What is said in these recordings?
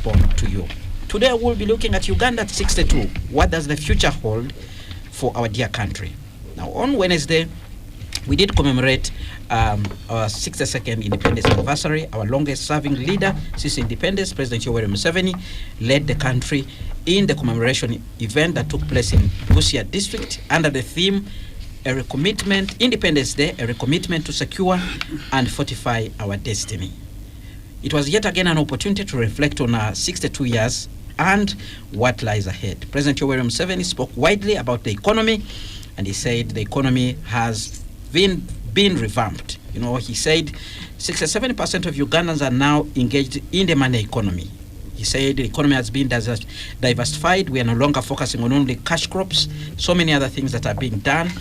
respond to you. Today we'll be looking at Uganda at 62. What does the future hold for our dear country? Now, on Wednesday, we did commemorate our 62nd independence anniversary. Our longest-serving leader since independence, President Yoweri Museveni, led the country in the commemoration event that took place in Busia district under the theme, a recommitment, Independence Day, a recommitment to secure and fortify our destiny. It was yet again an opportunity to reflect on our 62 years and what lies ahead. President Yoweri Museveni spoke widely about the economy, and he said the economy has been revamped. He said 67% of Ugandans are now engaged in the money economy. He said the economy has been diversified. We are no longer focusing on only cash crops. So many other things that are being done.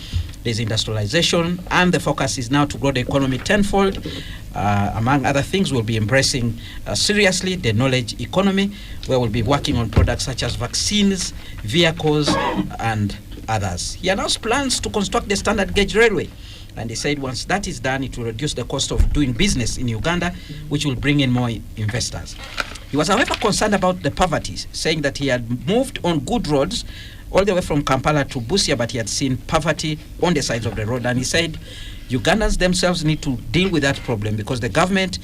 There's industrialization, and the focus is now to grow the economy tenfold. Among other things, we'll be embracing seriously the knowledge economy, where we'll be working on products such as vaccines, vehicles, and others. He announced plans to construct the standard gauge railway, and he said once that is done, it will reduce the cost of doing business in Uganda, which will bring in more investors. He was, however, concerned about the poverty, saying that he had moved on good roads all the way from Kampala to Busia, but he had seen poverty on the sides of the road. And he said Ugandans themselves need to deal with that problem, because the government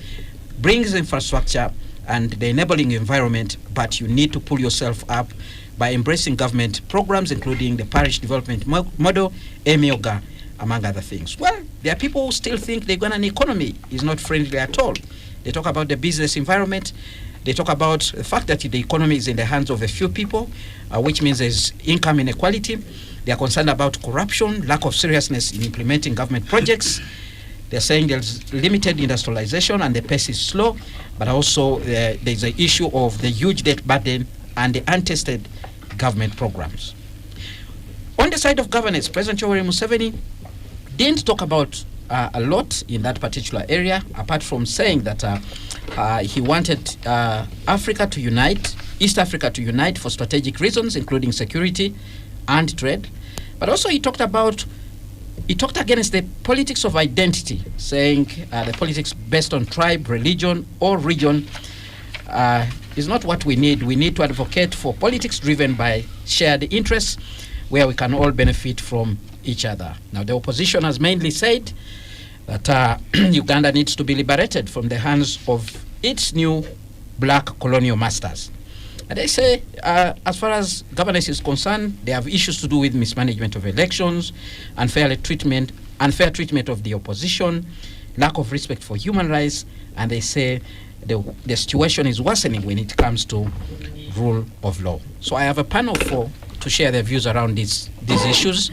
brings infrastructure and the enabling environment, but you need to pull yourself up by embracing government programs, including the parish development model, EMIOGA, among other things. Well, there are people who still think the Ugandan economy is not friendly at all. They talk about the business environment. They talk about the fact that the economy is in the hands of a few people, which means there's income inequality. They are concerned about corruption, lack of seriousness in implementing government projects. They're saying there's limited industrialization and the pace is slow, but also there's an issue of the huge debt burden and the untested government programs. On the side of governance, President Yoweri Museveni didn't talk about a lot in that particular area, apart from saying that he wanted Africa to unite, East Africa to unite for strategic reasons, including security and trade. But also he talked against the politics of identity, saying the politics based on tribe, religion, or region is not what we need. We need to advocate for politics driven by shared interests, where we can all benefit from each other. Now, the opposition has mainly said that Uganda needs to be liberated from the hands of its new black colonial masters. And they say, as far as governance is concerned, they have issues to do with mismanagement of elections, unfair treatment of the opposition, lack of respect for human rights, and they say the situation is worsening when it comes to rule of law. So I have a panel to share their views around these issues.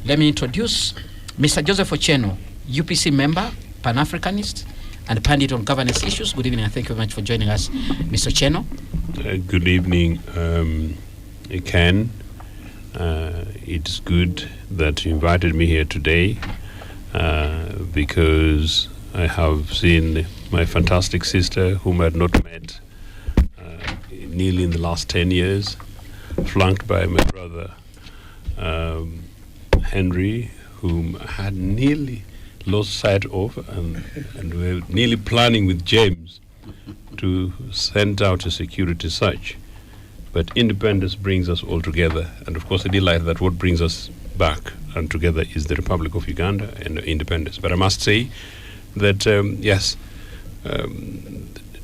Let me introduce Mr. Joseph Ochieno, UPC member, Pan-Africanist, and pundit on governance issues. Good evening, and thank you very much for joining us, Mr. Ochieno. Good evening, Ken. It's good that you invited me here today because I have seen my fantastic sister, whom I had not met nearly in the last 10 years, flanked by my brother, Henry, whom I had nearly lost sight of, and we're nearly planning with James to send out a security search. But independence brings us all together, and of course I delight that what brings us back and together is the Republic of Uganda and independence. But I must say that,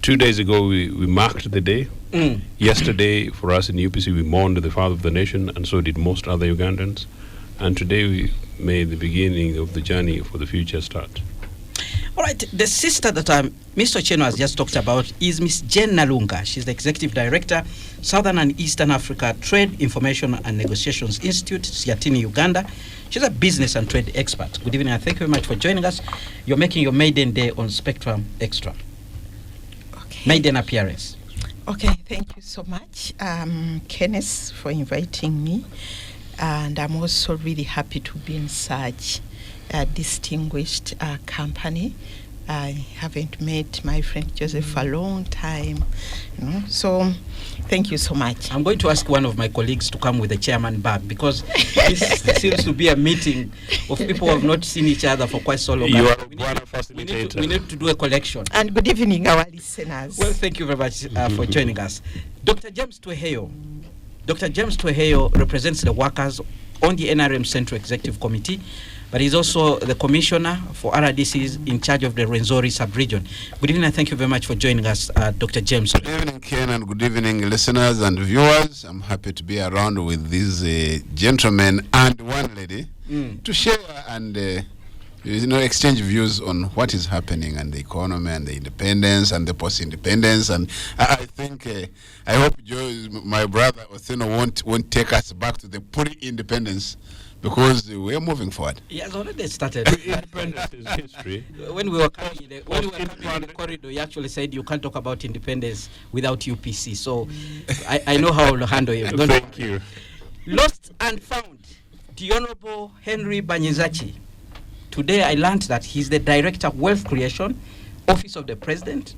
2 days ago we marked the day. Yesterday, for us in UPC, we mourned the father of the nation, and so did most other Ugandans. And today we made the beginning of the journey for the future start. All right, the sister that Mr. Ochieno has just talked about is Ms. Jane Nalunga. She's the Executive Director, Southern and Eastern Africa Trade, Information and Negotiations Institute, Siatini, Uganda. She's a business and trade expert. Good evening, and thank you very much for joining us. You're making your maiden day on Spectrum Xtra. Okay. Maiden appearance. Okay, thank you so much, Kenneth, for inviting me. And I'm also really happy to be in such a distinguished company. I haven't met my friend Joseph for a long time, so thank you so much. I'm going to ask one of my colleagues to come with the chairman bag, because this seems to be a meeting of people who have not seen each other for quite so long. You are a bona facilitator. We need to do a collection. And good evening, our listeners. Well, thank you very much for joining us. Dr. James Tweheyo. Dr. James Tweheyo represents the workers on the NRM Central Executive Committee, but he's also the commissioner for RDCs in charge of the Rwenzori sub-region. Good evening and thank you very much for joining us, Dr. James. Good evening, Ken, and good evening, listeners and viewers. I'm happy to be around with these gentlemen and one lady to share and exchange views on what is happening and the economy and the independence and the post-independence. And I think, I hope my brother Otheno won't take us back to the pre-independence, because we're moving forward. He has already started. Independence is history. When we were coming in the corridor, you actually said you can't talk about independence without UPC. So I know how to handle it. Thank you. Lost and found, the Honorable Henry Banyizachi. Today I learned that he's the Director of Wealth Creation, Office of the President.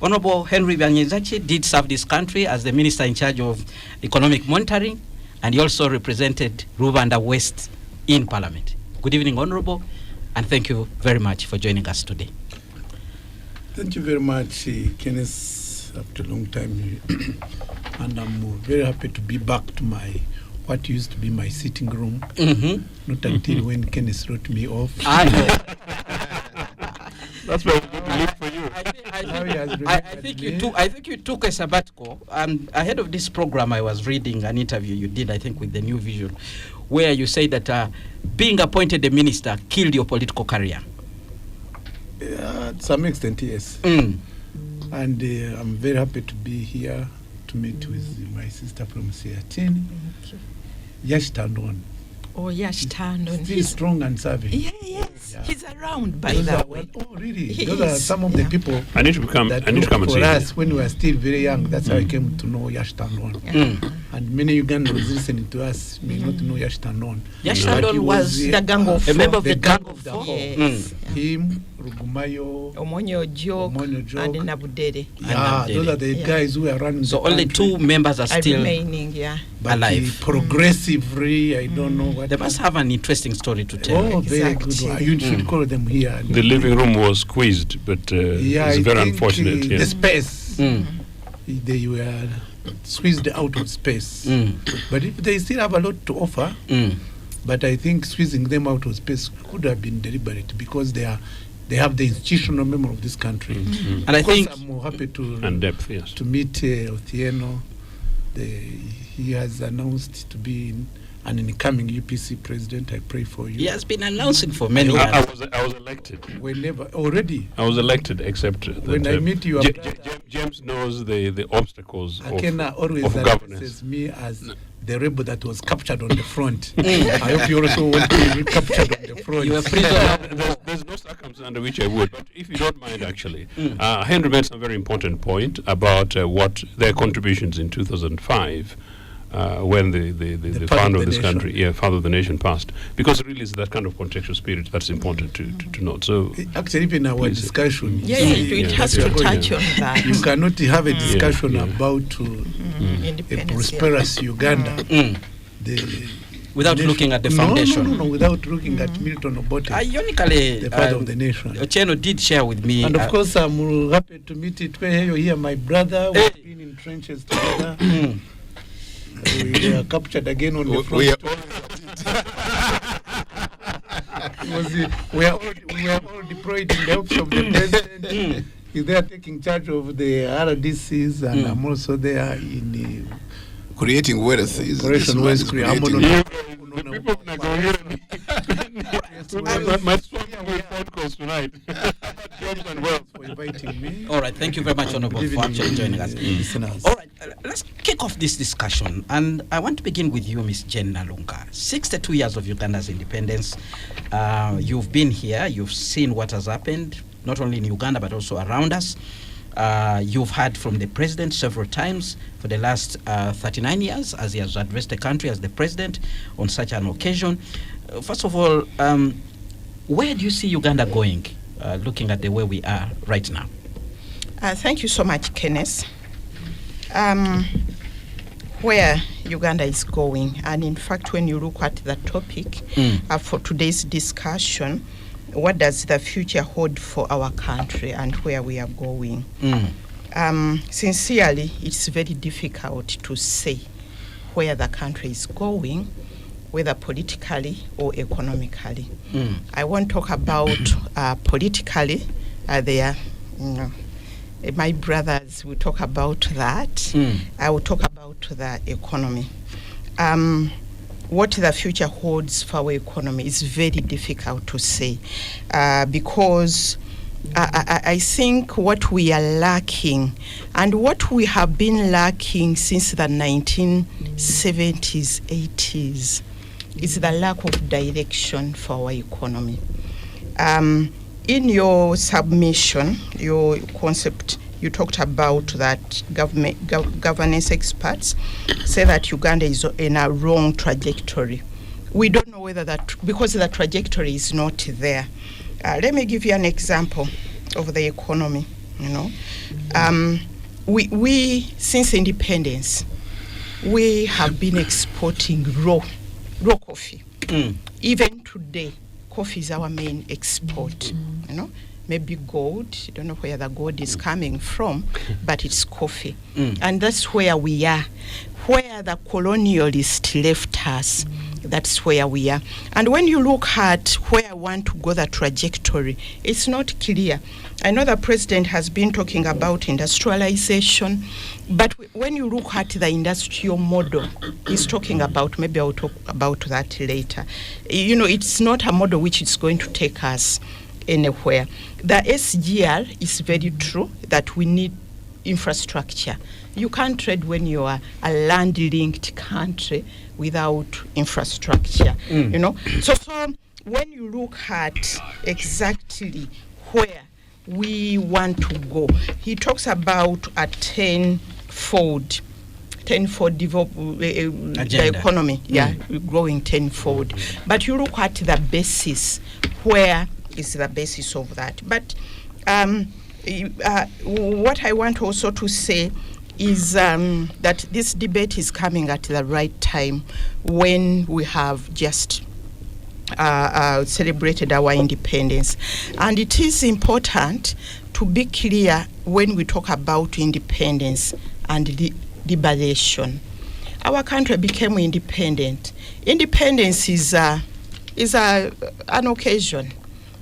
Honorable Henry Banyizachi did serve this country as the Minister in charge of Economic Monitoring, and he also represented Rwanda West in Parliament. Good evening, Honorable, and thank you very much for joining us today. Thank you very much, Kenneth, after a long time. And I'm very happy to be back to what used to be my sitting room. Not until when Kenneth wrote me off. I know. That's very good to live for you. I think you took a sabbatical. And ahead of this program, I was reading an interview you did, I think, with the New Vision, where you say that being appointed a minister killed your political career. To some extent, yes. And I'm very happy to be here to meet with my sister from Seatini. Yash Tandon. Oh, Yash Tandon. He's strong and savvy. Yes. Yeah. He's around, by Those the way. Oh, really? Those are some of the people I need to come and for see us when we were still very young. That's how I came to know Yash Tandon. And many Ugandans listening to us may not know Yash Tandon. Yash Tandon was the gang of a member of the gang of four. Yes. Him, Rugumayo, Omonyo Joke, and Nabudere. Yeah, those are the guys who are running. So the only country. 2 members are still remaining, but alive. Progressively, I don't know what. They must have an interesting story to tell. Oh, very good one. You should call them here. The living room was squeezed, but it's very unfortunate. The space, they were squeezed out of space. But if they still have a lot to offer, but I think squeezing them out of space could have been deliberate, because they have the institutional memory of this country. And I think I'm more happy to meet Otieno. He has announced to be an incoming UPC president. I pray for you. He has been announcing for many years. I was elected. Already. I was elected, except that when I meet you, James knows the obstacles Akena always of governance. Addresses me as the rebel that was captured on the front. I hope you also want to be captured on the front. You are prisoner. There's no circumstance under which I would, but if you don't mind, actually, Henry made some very important point about what their contributions in 2005. When the founder of this country, father of the nation, passed, because it really is that kind of contextual spirit that's important to note. So actually, even our discussion, it has to touch on that. You cannot have a discussion about a prosperous Uganda without looking at the foundation. No, without looking at Milton Obote, ironically, the father of the nation. Otieno did share with me. And of course, I'm happy to meet Tweheyo here, my brother. We've been in trenches together. We are captured again on the front. We are all deployed in the office of the president. He's there taking charge of the RDCs, and I'm also there in the creating wealth. Operation West creating. My phone calls tonight. For inviting me. All right, thank you very much, Honorable, for actually joining us. All right, let's kick off this discussion, and I want to begin with you, Ms. Jen Nalunga. 62 years of Uganda's independence. You've been here, you've seen what has happened, not only in Uganda but also around us. You've heard from the president several times for the last 39 years as he has addressed the country as the president on such an occasion. First of all, where do you see Uganda going, looking at the way we are right now? Thank you so much, Kenneth. Where Uganda is going, and in fact, when you look at the topic for today's discussion, what does the future hold for our country and where we are going? Sincerely, it's very difficult to say where the country is going, whether politically or economically. I won't talk about politically. There, my brothers will talk about that. I will talk about the economy. What the future holds for our economy is very difficult to say, because I think what we are lacking, and what we have been lacking since the 1970s, 80s, is the lack of direction for our economy. In your submission, your concept, you talked about that governance experts say that Uganda is in a wrong trajectory. We don't know whether that, because the trajectory is not there. Let me give you an example of the economy. We since independence, we have been exporting raw coffee. Even today, coffee is our main export. Maybe gold, I don't know where the gold is coming from, but it's coffee. And that's where we are. Where the colonialists left us, that's where we are. And when you look at where I want to go, the trajectory, it's not clear. I know the president has been talking about industrialization, but when you look at the industrial model he's talking about, maybe I'll talk about that later. It's not a model which is going to take us anywhere. The SGR is very true that we need infrastructure. You can't trade when you are a land-linked country without infrastructure. So when you look at exactly where we want to go, he talks about a tenfold the economy, growing tenfold. But you look at the basis, where is the basis of that? But what I want also to say is that this debate is coming at the right time, when we have just celebrated our independence. And it is important to be clear when we talk about independence and liberation. Our country became independent. Independence is an occasion.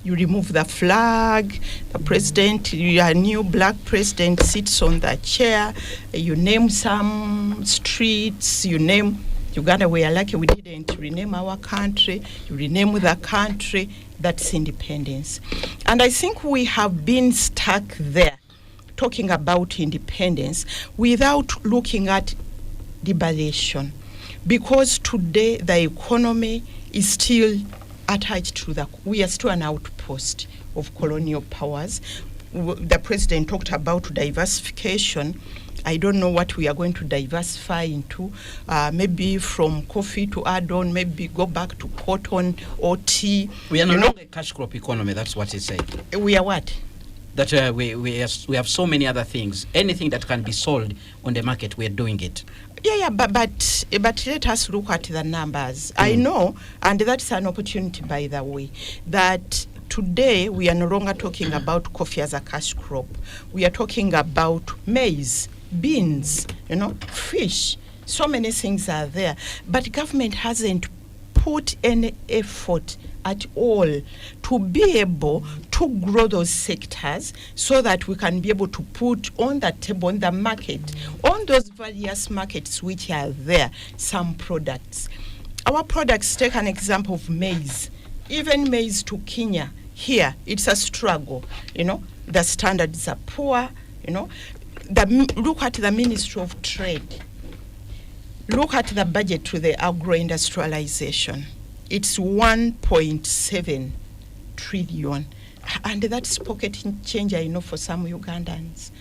You remove the flag, the president, your new black president sits on the chair, you name some streets, you name Uganda. We are lucky we didn't rename our country, you rename the country. That's independence. And I think we have been stuck there, talking about independence without looking at liberation, because today the economy is still attached to we are still an outpost of colonial powers. The president talked about diversification. I don't know what we are going to diversify into. Maybe from coffee to add on, maybe go back to cotton or tea. We are no longer a cash crop economy, that's what he said. We are what? That we have so many other things. Anything that can be sold on the market, we are doing it. But let us look at the numbers. I know, and that's an opportunity, by the way, that today we are no longer talking about coffee as a cash crop. We are talking about maize, beans, fish. So many things are there. But government hasn't put any effort at all to be able to grow those sectors so that we can be able to put on the table, on the market, on those various markets which are there, some products. Our products, take an example of maize. Even maize to Kenya, here, it's a struggle. The standards are poor. Look at the Ministry of Trade. Look at the budget to the agro-industrialization. It's 1.7 trillion. And that's pocket change, for some Ugandans.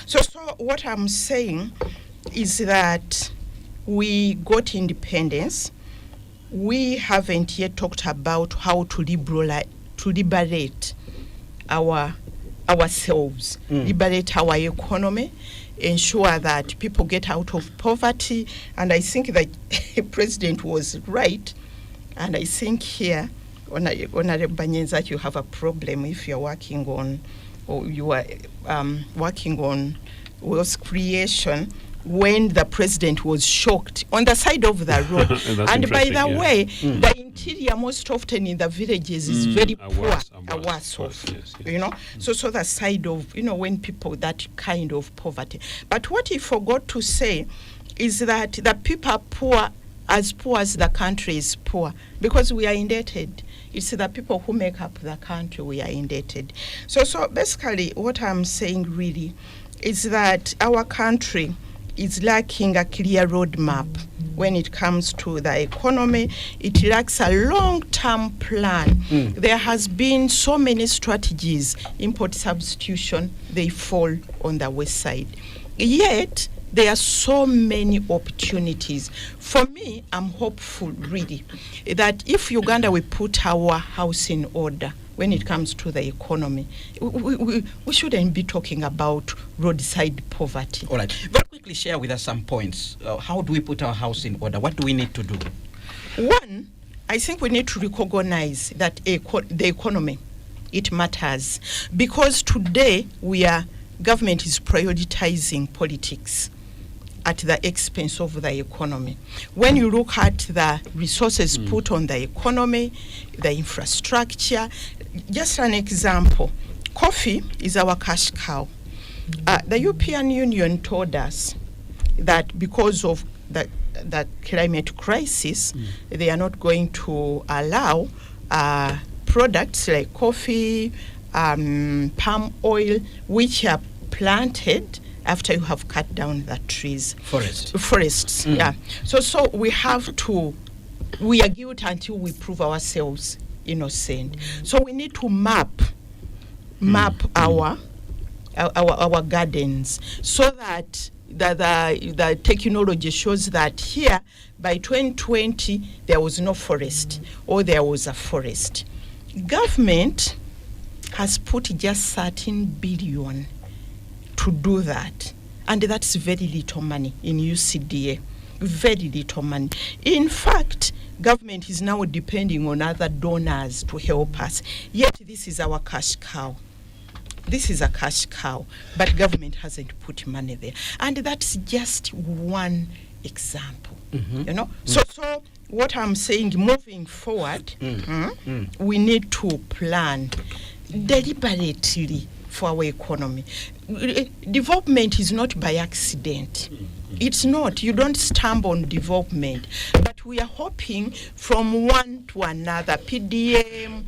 So what I'm saying is that we got independence. We haven't yet talked about how to liberate ourselves, liberate our economy, ensure that people get out of poverty. And I think that the president was right. And I think here Honorable Banyenza, you have a problem if you're working on, or you are working on wealth creation, when the president was shocked on the side of the road. And by the way, the interior most often in the villages is very poor, worse off. Yes. You know, so the side of, you know, when people, that kind of poverty. But what he forgot to say is that the people are poor as the country is poor, because we are indebted. It's the people who make up the country, we are indebted. So basically what I'm saying really is that our country is lacking a clear roadmap when it comes to the economy. It lacks a long-term plan. There has been so many strategies, import substitution, they fall on the west side. Yet, there are so many opportunities. For me, I'm hopeful really that if Uganda will put our house in order when it comes to the economy, we shouldn't be talking about roadside poverty. All right. Very quickly share with us some points. How do we put our house in order? What do we need to do? One, I think we need to recognize that the economy, it matters. Because today government is prioritizing politics at the expense of the economy. When you look at the resources put on the economy, the infrastructure, just an example, coffee is our cash cow. The European Union told us that because of the climate crisis, they are not going to allow products like coffee, palm oil, which are planted after you have cut down the trees. Forests, yeah. So we are guilty until we prove ourselves innocent. So we need to map our gardens, so that the technology shows that here by 2020 there was no forest, or there was a forest. Government has put just 13 billion to do that, and that's very little money in UCDA, very little money. In fact, government is now depending on other donors to help us, yet this is our cash cow. This is a cash cow, but government hasn't put money there, and that's just one example. You know, so what I'm saying, moving forward, we need to plan deliberately for our economy. Development is not by accident. It's not. You don't stumble on development. But we are hopping from one to another. PDM,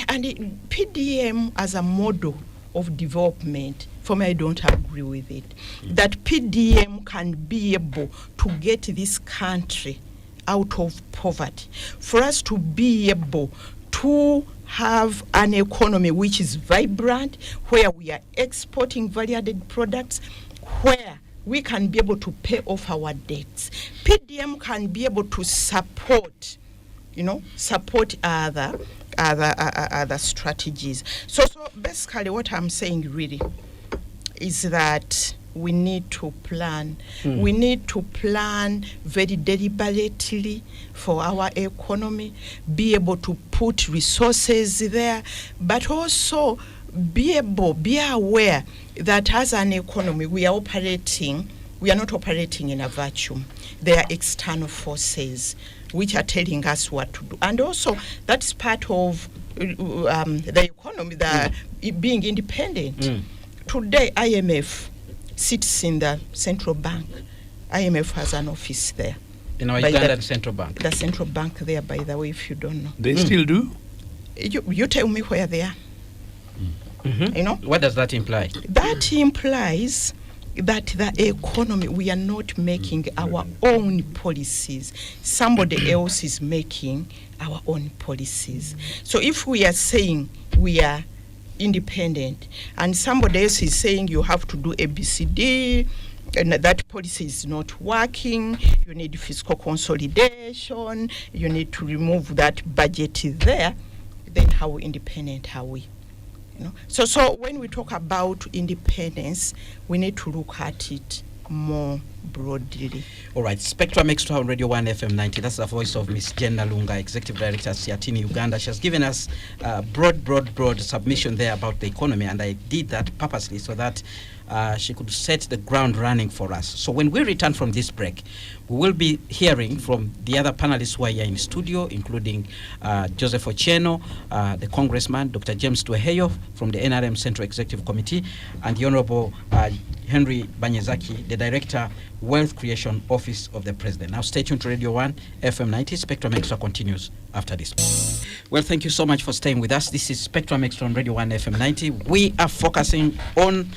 and PDM as a model of development, for me, I don't agree with it. That PDM can be able to get this country out of poverty, for us to be able to have an economy which is vibrant, where we are exporting value-added products, where we can be able to pay off our debts. PDM can be able to support other strategies. So basically what I'm saying really is that we need to plan. We need to plan very deliberately for our economy, be able to put resources there, but also be aware that as an economy we are not operating in a vacuum. There are external forces which are telling us what to do. And also that's part of the economy, being independent. Today IMF sits in the central bank. IMF has an office there. In our Ugandan central bank. The central bank there, by the way, if you don't know. They still do? You tell me where they are. You know? What does that imply? That implies that the economy, we are not making our own policies. Somebody else is making our own policies. So if we are saying we are independent and somebody else is saying you have to do ABCD, and that policy is not working, you need fiscal consolidation, you need to remove that budget there, then how independent are we? You know? So when we talk about independence, we need to look at it more broadly. All right, Spectrum Xtra on Radio 1 FM 90. That's the voice of Miss Jen Nalunga, Executive Director at Siatini, Uganda. She has given us a broad submission there about the economy, and I did that purposely so that she could set the ground running for us. So when we return from this break, we will be hearing from the other panelists who are here in studio, including Joseph Ochieno, the Congressman, Dr. James Tweheyo from the NRM Central Executive Committee, and the Honorable Henry Banyezaki, the Director, Wealth Creation Office of the President. Now stay tuned to Radio 1 FM 90. Spectrum Extra continues after this. Well, thank you so much for staying with us. This is Spectrum Extra on Radio 1 FM 90. We are focusing on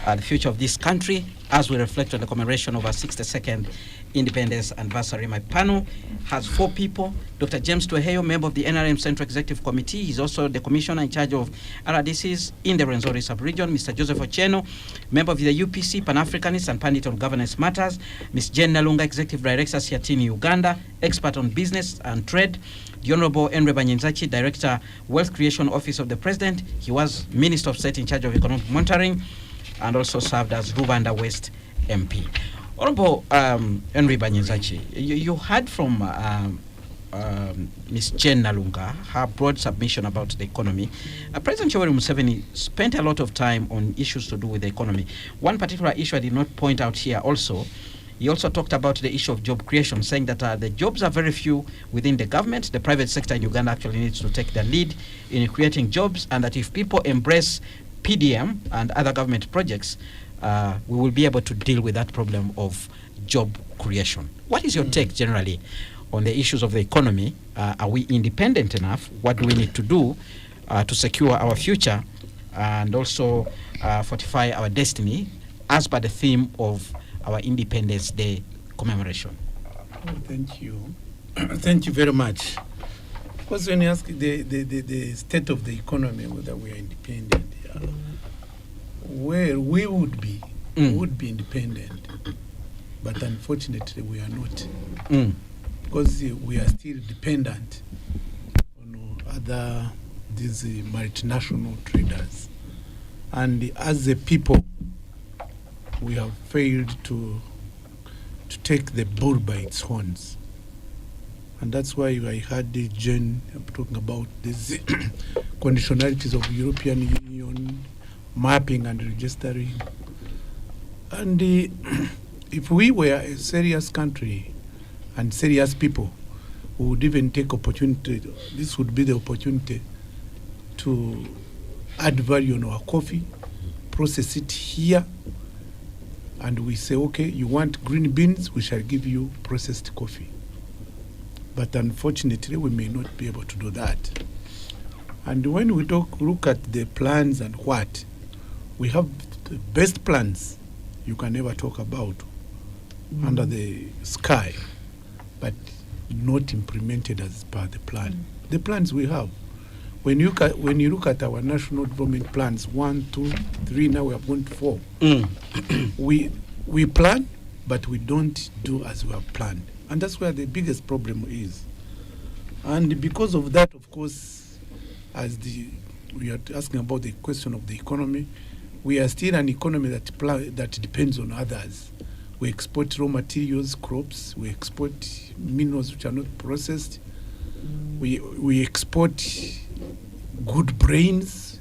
the future of this country as we reflect on the commemoration of our 62nd independence anniversary. My panel has 4 people. Dr. James Tweheyo, member of the NRM Central Executive Committee. He's also the commissioner in charge of RDCs in the Rwenzori sub-region. Mr. Joseph Ochieno, member of the UPC, Pan-Africanist and Pandit on Governance Matters. Ms. Jen Nalunga, Executive Director, Siatini, Uganda, expert on business and trade. The Honorable Henry Banyezaki, Director, Wealth Creation Office of the President. He was Minister of State in charge of Economic Monitoring and also served as Rwanda West MP. Honorable Henry Banyezaki, you heard from Ms. Jen Nalunga, her broad submission about the economy. President Yoweri Museveni spent a lot of time on issues to do with the economy. One particular issue I did not point out here also, he also talked about the issue of job creation, saying that the jobs are very few within the government. The private sector in Uganda actually needs to take the lead in creating jobs, and that if people embrace PDM and other government projects, we will be able to deal with that problem of job creation. What is your take generally on the issues of the economy? Are we independent enough? What do we need to do to secure our future and also fortify our destiny as per the theme of our Independence Day commemoration? Oh, thank you. Thank you very much. Because when you ask the state of the economy, whether we are independent, where we would be independent, but unfortunately we are not, because we are still dependent on other these multinational traders, and as a people we have failed to take the bull by its horns. And that's why I heard Jen talking about these conditionalities of European Union, mapping and registering. And if we were a serious country and serious people, we would even take opportunity, this would be the opportunity to add value on our coffee, process it here, and we say, okay, you want green beans, we shall give you processed coffee. But unfortunately, we may not be able to do that. And when we look at the plans and what, we have the best plans you can ever talk about under the sky, but not implemented as per the plan. The plans we have, when you look at our national development plans, 1, 2, 3, now we have gone to 4. We plan, but we don't do as we have planned. And that's where the biggest problem is. And because of that, of course, we are asking about the question of the economy, we are still an economy that depends on others. We export raw materials, crops, we export minerals which are not processed, we export good brains.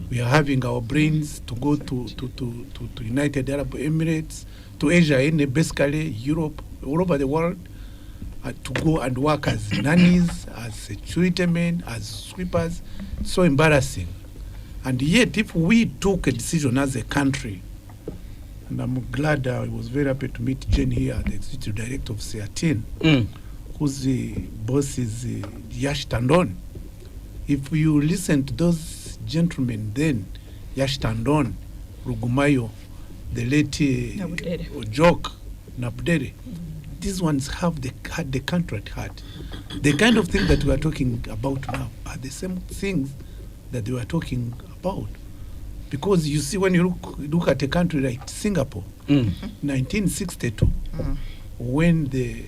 We are having our brains to go to United Arab Emirates, to Asia, and basically Europe, all over the world, to go and work as nannies, as security men, as sweepers. So embarrassing. And yet, if we took a decision as a country, and I'm glad I was very happy to meet Jen here, the executive director of Siatin, whose boss is Yash Tandon. If you listen to those gentlemen then, Yash Tandon, Rugumayo, the late Ojok, Nabdere, these ones had the country at heart. The kind of thing that we are talking about now are the same things that they were talking about. Because you see, when you look at a country like Singapore, 1962, when the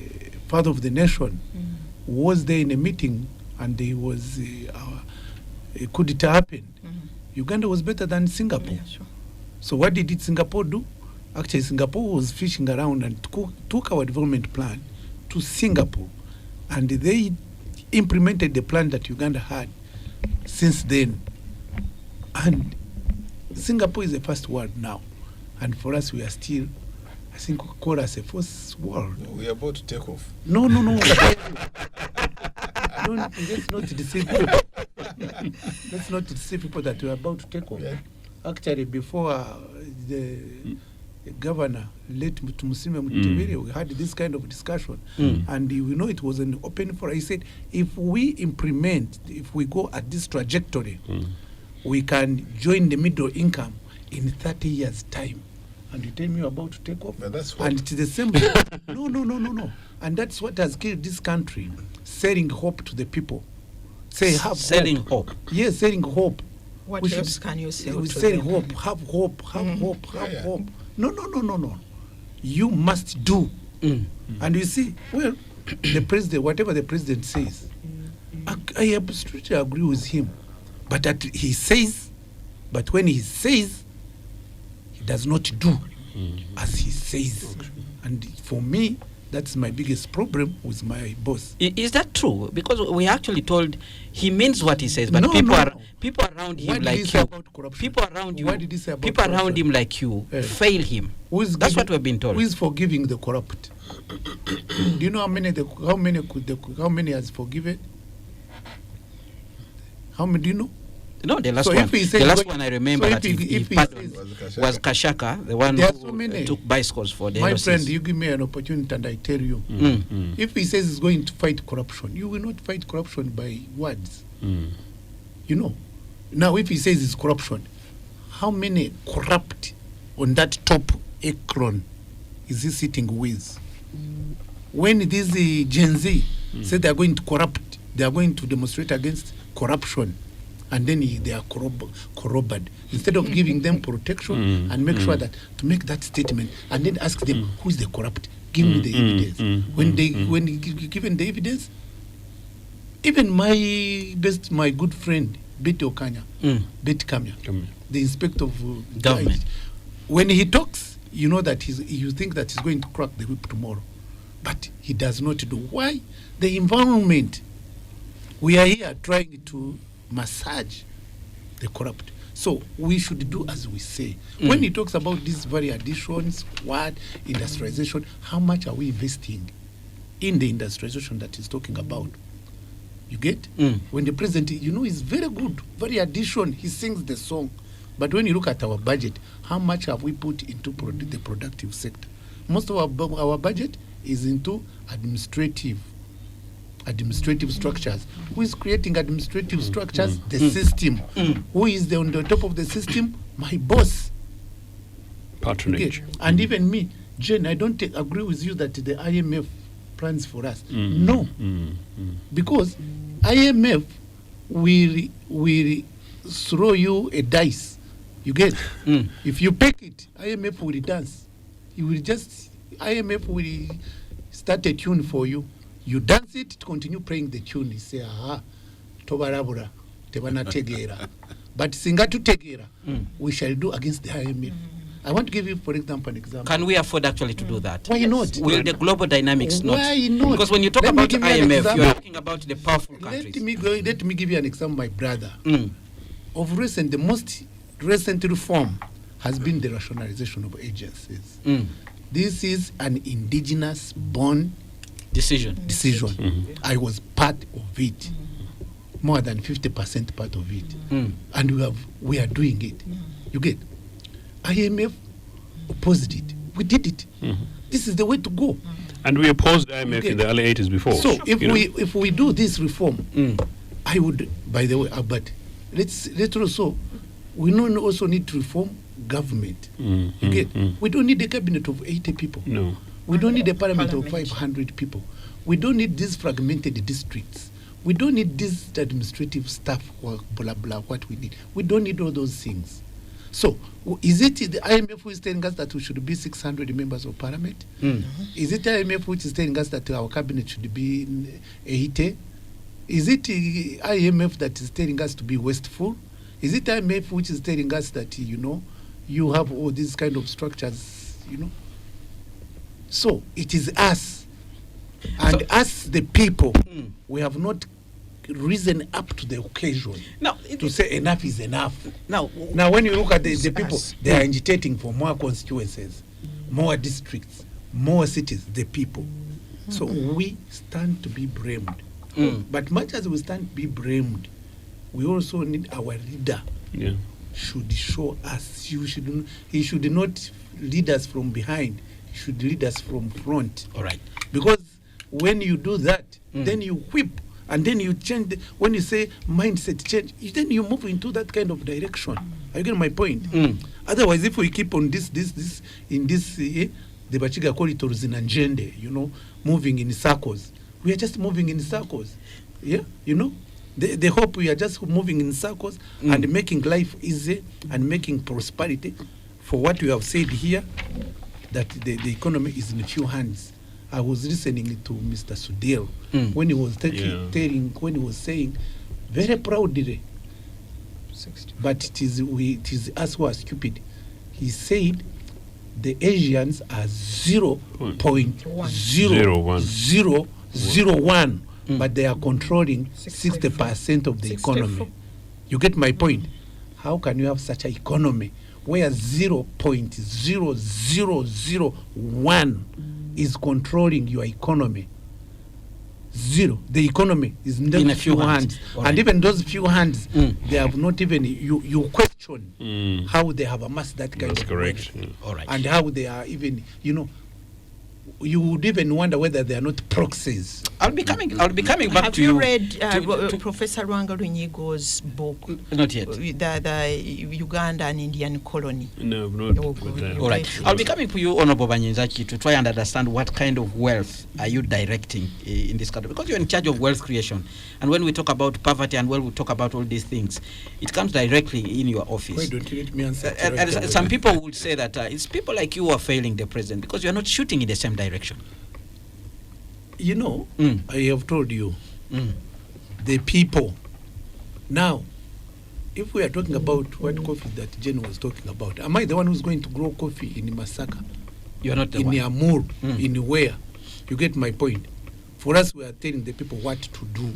father of the nation was there in a meeting and there was a coup d'etat happened, Uganda was better than Singapore. Yeah, sure. So what did Singapore do? Actually, Singapore was fishing around and took our development plan to Singapore, and they implemented the plan that Uganda had since then. And Singapore is a first world now, and for us, we are still, I think, call us a first world. We are about to take off. No. No, let's not deceive people. Let's not deceive people that we are about to take off. Yeah. Actually, before the governor late Musime Mutibere, we had this kind of discussion, and we know it was an open forum. He said, if we go at this trajectory, we can join the middle income in 30 years' time. And you tell me you're about to take off? But that's what. And it's the same. No. And that's what has killed this country, selling hope to the people. Say, have Selling hope. hope. Yes, selling hope. What We else should- can you say? We to say them? hope, have hope, have hope, have Yeah. hope. No. You must do. And you see, well, the president, whatever the president says, I absolutely agree with him. But when he says, he does not do as he says. And for me, that's my biggest problem with my boss. Is that true? Because we actually told he means what he says, but No, people no, are no. people around him What did he like say you. about corruption? People around you. What did he say about people around corruption? him like you Yeah. fail him. That's That's what we've been told. Who is forgiving the corrupt? Do you know how many has forgiven? How many do you know? No, the last So one. if he The says last going- one I remember so that if he he pardoned says- was Kashaka, the one There are who so many. took bicycles for the My LOCs. friend, you give me an opportunity and I tell you. If he says he's going to fight corruption, you will not fight corruption by words. You know. Now, if he says it's corruption, how many corrupt on that top echelon is he sitting with? When these Gen Z say they are going to corrupt, they are going to demonstrate against corruption, and then they are corroborated. Instead of giving them protection and make sure that to make that statement, and then ask them who is the corrupt, give me the evidence. When given the evidence, even my good friend Betty Okanya, Betty Kamya, the inspector of Government. when he talks, you know that you think that he's going to crack the whip tomorrow, but he does not do. Why? The environment. We are here trying to massage the corrupt. So we should do as we say. When he talks about these very additions, what industrialization, how much are we investing in the industrialization that he's talking about? You get? When the president, is very good, very addition, he sings the song. But when you look at our budget, how much have we put into the productive sector? Most of our budget is into administrative structures. Who is creating administrative structures? The system. Who is on the top of the system? My boss. Patronage. Okay. And even me, Jane, I don't agree with you that the IMF plans for us. No. Because IMF will throw you a dice. You get? If you pick it, IMF will dance. IMF will start a tune for you. You dance it, continue playing the tune. You say, aha, tobarabura, tebana tegera. But singa tu tegera, we shall do against the IMF. I want to give you, for example, an example. Can we afford actually to do that? Why not? Will the global dynamics not? Why not? Because when you talk Let me about give you an IMF, example. you're talking about the powerful countries. Let me give you an example, my brother. Of recent, the most recent reform has been the rationalization of agencies. This is an indigenous born decision. I was part of it, more than 50% part of it, and we are doing it. You get? IMF opposed it. We did it. This is the way to go. And we opposed IMF in the early 80s before. So if we do this reform, I would. By the way, but let's also we also need to reform government. You get? We don't need a cabinet of 80 people. No. We don't need a parliament of 500 people. We don't need these fragmented districts. We don't need this administrative staff or blah blah. What we need. We don't need all those things. So, is it the IMF who is telling us that we should be 600 members of parliament? Is it IMF which is telling us that our cabinet should be 80? Is it IMF that is telling us to be wasteful? Is it IMF which is telling us that, you have all these kind of structures you know. So it is us, and us, the people, we have not risen up to the occasion Now, to say enough is enough. now, Now, when you look at the people, us. they are agitating for more constituencies, more districts, more cities, the people. So we stand to be blamed. But much as we stand to be blamed, we also need our leader Yeah. should show us. He should not lead us from behind. He should lead us from front. all right. Because when you do that, then you whip, and then you change. When you say mindset change, then you move into that kind of direction. Are you getting my point? Otherwise, if we keep on this in this the Bachiga corridors in Anjende, you know, moving in circles, we are just moving in circles. Yeah, you know. They hope we are just moving in circles and making life easy and making prosperity. For what you have said here, that the economy is in a few hands. I was listening to Mr. Sudil when he was when he was saying very proudly, but it is us who are stupid. He said the Asians are 0.0001, but they are controlling 60% of the economy. You get my point? How can you have such an economy where 0.0001 is controlling your economy? Zero. The economy is in a few hands. Right. And even those few hands, they have not even, you question how they have amassed that kind That's of correct. wealth. All right. And how they are even, you know, you would even wonder whether they are not proxies. I'll be coming back Have to you you. read to- Professor Rwanga Runyigo's book, Not yet. the Uganda and Indian colony? No, not Oh, with good. that. All right. I'll be coming to you, Honorable Banyinzaki, to try and understand what kind of wealth are you directing in this country, because you're in charge of wealth creation. And when we talk about poverty and when we talk about all these things, it comes directly in your office. Why don't you let me answer? And some people would say that it's people like you who are failing the president because you're not shooting in the same direction. You know, Mm. I have told you, Mm. the people. Now, if we are talking about what coffee that Jen was talking about, am I the one who's going to grow coffee in Masaka, You're not the in one. Amur, Mm. in where? You get my point. For us, we are telling the people what to do.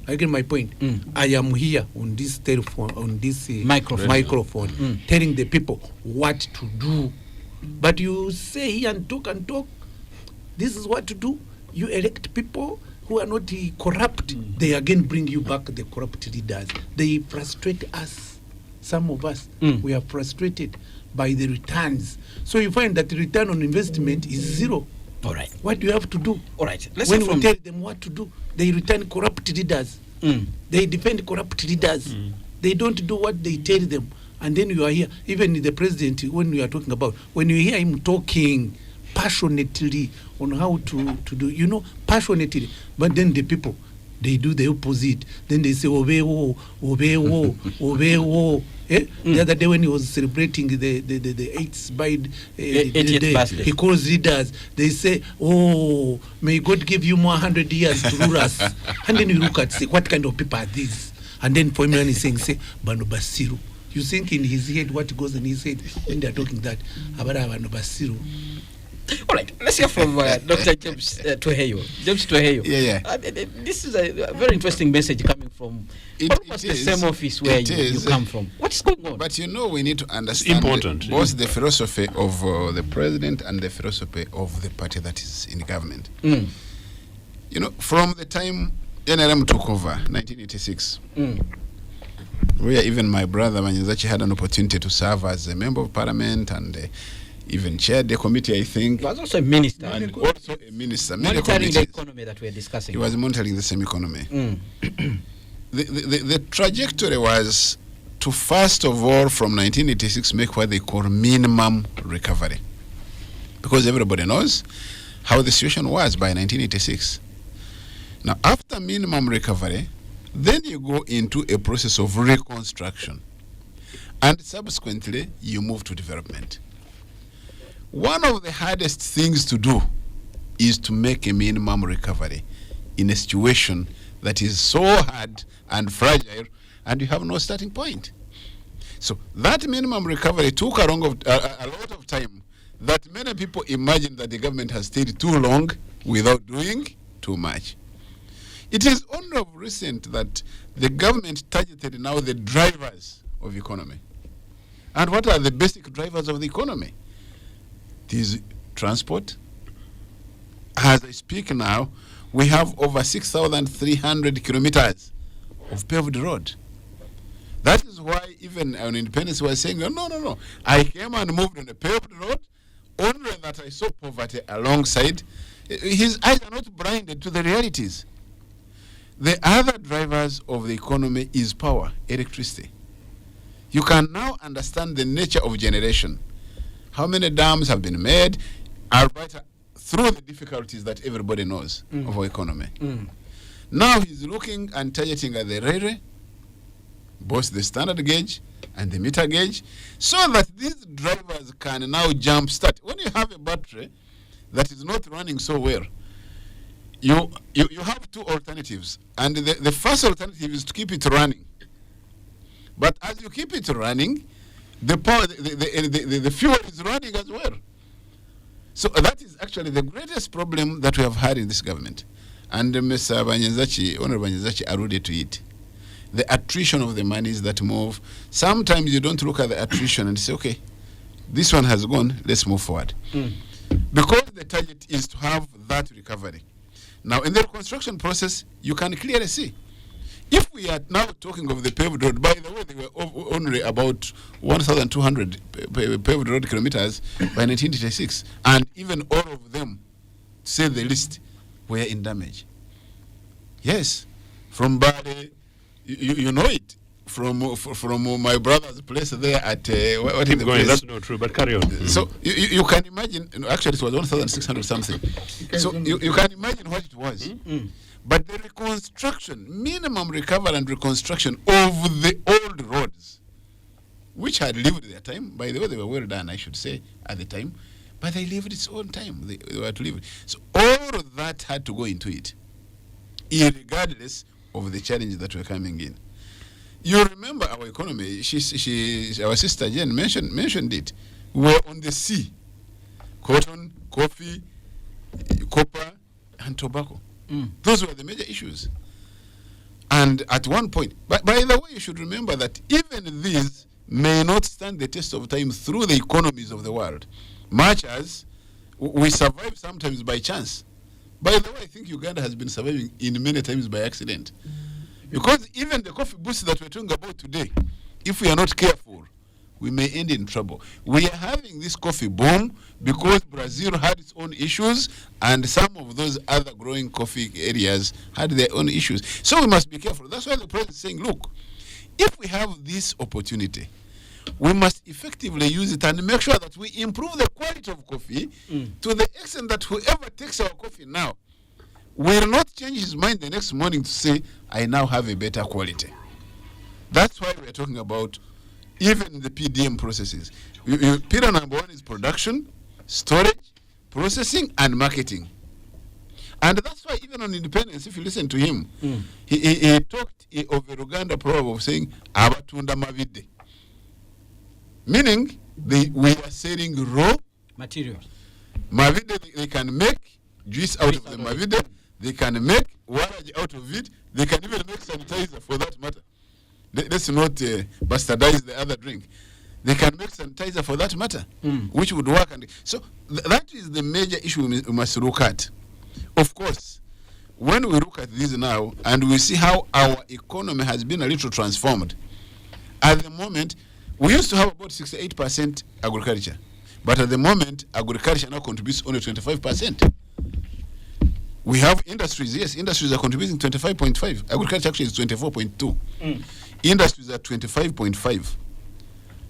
I get my point. Mm. I am here on this telephone, on this Microphone. Mm. telling the people what to do. But you say here and talk. This is what to do. You elect people who are not corrupt. They again bring you back the corrupt leaders. They frustrate us. Some of us, we are frustrated by the returns. So you find that the return on investment is zero. All right. What do you have to do? All right. Let's When hear we from tell them what to do, they return corrupt leaders. They defend corrupt leaders. They don't do what they tell them. And then you are here, even the president, when we are talking about, when you hear him talking passionately on how to do, you know, passionately, but then the people, they do the opposite. Then they say, obey wo, obey wo, obey wo. The other day when he was celebrating the 8th Eightieth birthday. he calls leaders. They say, oh, may God give you more 100 years to rule us. And then you look at, say, what kind of people are these? And then for me, when he's saying, say, Bano Basiru. You think in his head what goes in his head when they're talking that, Abara Bano Basiru. All right, let's hear from Dr. James Tweheyo. James Tweheyo. Yeah. This is a very interesting message coming from almost the same office where you come from. What is going on? But you know, we need to understand important, both the philosophy of the president and the philosophy of the party that is in government. You know, from the time NRM took over, 1986, where even my brother Manyizachi had an opportunity to serve as a member of parliament and even chaired the committee, I think. He was also a minister. And also a minister. Many Monitoring the committees. economy that we're discussing. He was monitoring the same economy. The trajectory was to, first of all, from 1986, make what they call minimum recovery. Because everybody knows how the situation was by 1986. Now, after minimum recovery, then you go into a process of reconstruction. And subsequently, you move to development. One of the hardest things to do is to make a minimum recovery in a situation that is so hard and fragile and you have no starting point. So that minimum recovery took a lot of time that many people imagine that the government has stayed too long without doing too much. It is only of recent that the government targeted now the drivers of economy. And what are the basic drivers of the economy? It is transport. As I speak now, we have over 6,300 kilometers of paved road. That is why even on Independence was saying, no. I came and moved on a paved road, only that I saw poverty alongside. His eyes are not blinded to the realities. The other drivers of the economy is power, electricity. You can now understand the nature of generation. How many dams have been made, albeit through the difficulties that everybody knows of our economy. Now he's looking and targeting at the railway, both the standard gauge and the meter gauge, so that these drivers can now jump start. When you have a battery that is not running so well, you have two alternatives, and the first alternative is to keep it running. But as you keep it running, the power, the fuel is running as well. So that is actually the greatest problem that we have had in this government. And Mr. Banyanzachi, Honorable Banyanzachi alluded to it. The attrition of the monies that move. Sometimes you don't look at the attrition and say, okay, this one has gone, let's move forward. Because the target is to have that recovery. Now, in the reconstruction process, you can clearly see. If we are now talking of the paved road, by the way, they were only about 1,200 paved road kilometers by 1986. And even all of them, to say the least, were in damage. Yes, from Bade, you know it. From my brother's place there at what Keep the going, place. that's not true, but carry on. So you can imagine, actually it was 1,600 something. So you can imagine what it was. But the reconstruction, minimum recovery and reconstruction of the old roads, which had lived their time, by the way, they were well done, I should say, at the time, but they lived its own time. They were to live. So all of that had to go into it, irregardless of the challenge that were coming in. You remember our economy, our sister Jen mentioned it. We were on the sea. Cotton, coffee, copper, and tobacco. Those were the major issues. And at one point, by the way, you should remember that even these may not stand the test of time through the economies of the world, much as we survive sometimes by chance. By the way, I think Uganda has been surviving in many times by accident. Because even the coffee booths that we're talking about today, if we are not careful, we may end in trouble. We are having this coffee boom because Brazil had its own issues and some of those other growing coffee areas had their own issues. So we must be careful. That's why the president is saying, look, if we have this opportunity, we must effectively use it and make sure that we improve the quality of coffee to the extent that whoever takes our coffee now will not change his mind the next morning to say, I now have a better quality. That's why we're talking about even the PDM processes. Pillar number one is production, storage, processing, and marketing. And that's why even on Independence, if you listen to him, he talked of a Uganda proverb of saying, abatunda mavide. Meaning, we are selling raw materials. Mavide, they can make juice out of the mavide, they can make waraj out of it, they can even make sanitizer for that matter. Let's not bastardize the other drink. They can make sanitizer for that matter, which would work. And so that is the major issue we must look at. Of course, when we look at this now and we see how our economy has been a little transformed, at the moment, we used to have about 68% agriculture. But at the moment, agriculture now contributes only 25%. We have industries, yes, industries are contributing 25.5. Agriculture actually is 24.2. Industries are 25.5.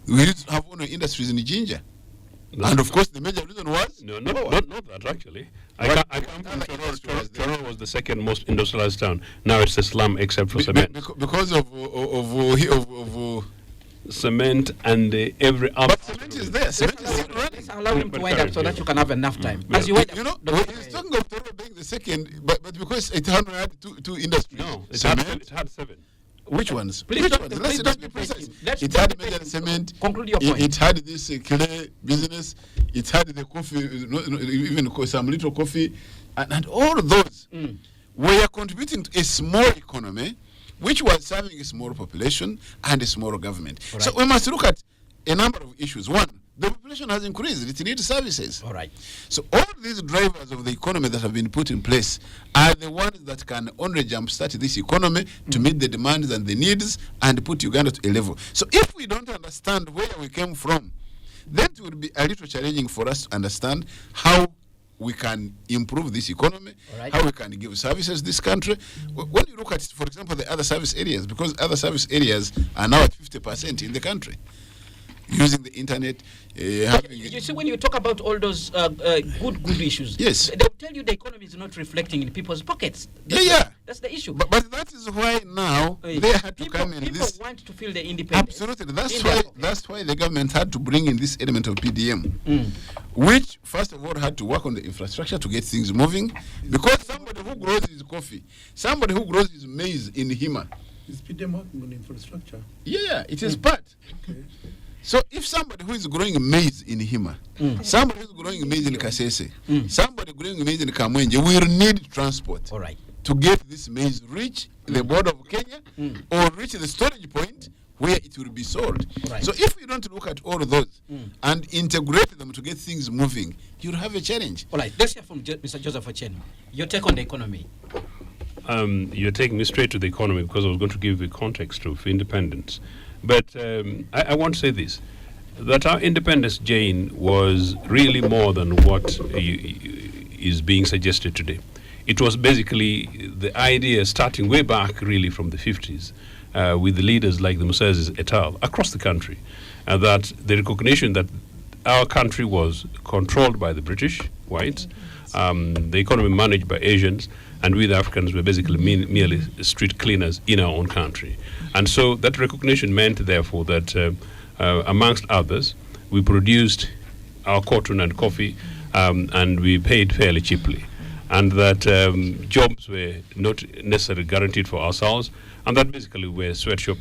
We used to have only industries in Ginger. And of course, the major reason was... No, not that actually. I come from Toronto. Toronto was the second most industrialized town. Now it's a slum except for cement. Because of cement and every other... But cement is there. Cement is still running. Let's allow him to wind up so that you can have enough time. Yeah. As you wind up, You know, he's talking of Toronto being the second, but because it had two industries. No, it had seven. Which ones? Please Which don't- ones? please Let's don't be debate precise. him. Let's It don't had debate major him. cement. Conclude your It point. had this clay business. It had the coffee, even some little coffee, and all those were contributing to a small economy, which was serving a small population and a small government. All So right. we must look at a number of issues. One, the population has increased. It needs services. All right. So all these drivers of the economy that have been put in place are the ones that can only jumpstart this economy to meet the demands and the needs and put Uganda to a level. So if we don't understand where we came from, then it would be a little challenging for us to understand how we can improve this economy, All right. how we can give services to this country. When you look at, for example, the other service areas, because other service areas are now at 50% in the country, using the internet, having... You see, when you talk about all those good issues, Yes. they'll tell you the economy is not reflecting in people's pockets. Yeah. That's the issue. But that is why now they had to people, come in people this. want to feel the independence. Absolutely. in That's their why pocket. the government had to bring in this element of PDM, which first of all had to work on the infrastructure to get things moving. Because somebody who grows his coffee, somebody who grows his maize in Hima, Is PDM working on infrastructure? yeah, it is part. Okay. So if somebody who is growing maize in Hima, somebody who is growing maize in Kasese, somebody growing maize in Kamwenje will need transport All right. to get this maize reach the border of Kenya or reach the storage point where it will be sold. Right. So if we don't look at all of those and integrate them to get things moving, you'll have a challenge. All right. Let's hear from Mr. Joseph Ochen. Your take on the economy. You're taking me straight to the economy because I was going to give a context of independence. But I want to say this, that our independence, Jane, was really more than what is being suggested today. It was basically the idea starting way back really from the 50s with the leaders like the Musazes et al. Across the country, that the recognition that our country was controlled by the British whites, the economy managed by Asians, and we the Africans were basically merely street cleaners in our own country. And so that recognition meant, therefore, that amongst others, we produced our cotton and coffee and we paid fairly cheaply. And that jobs were not necessarily guaranteed for ourselves, and that basically were sweatshop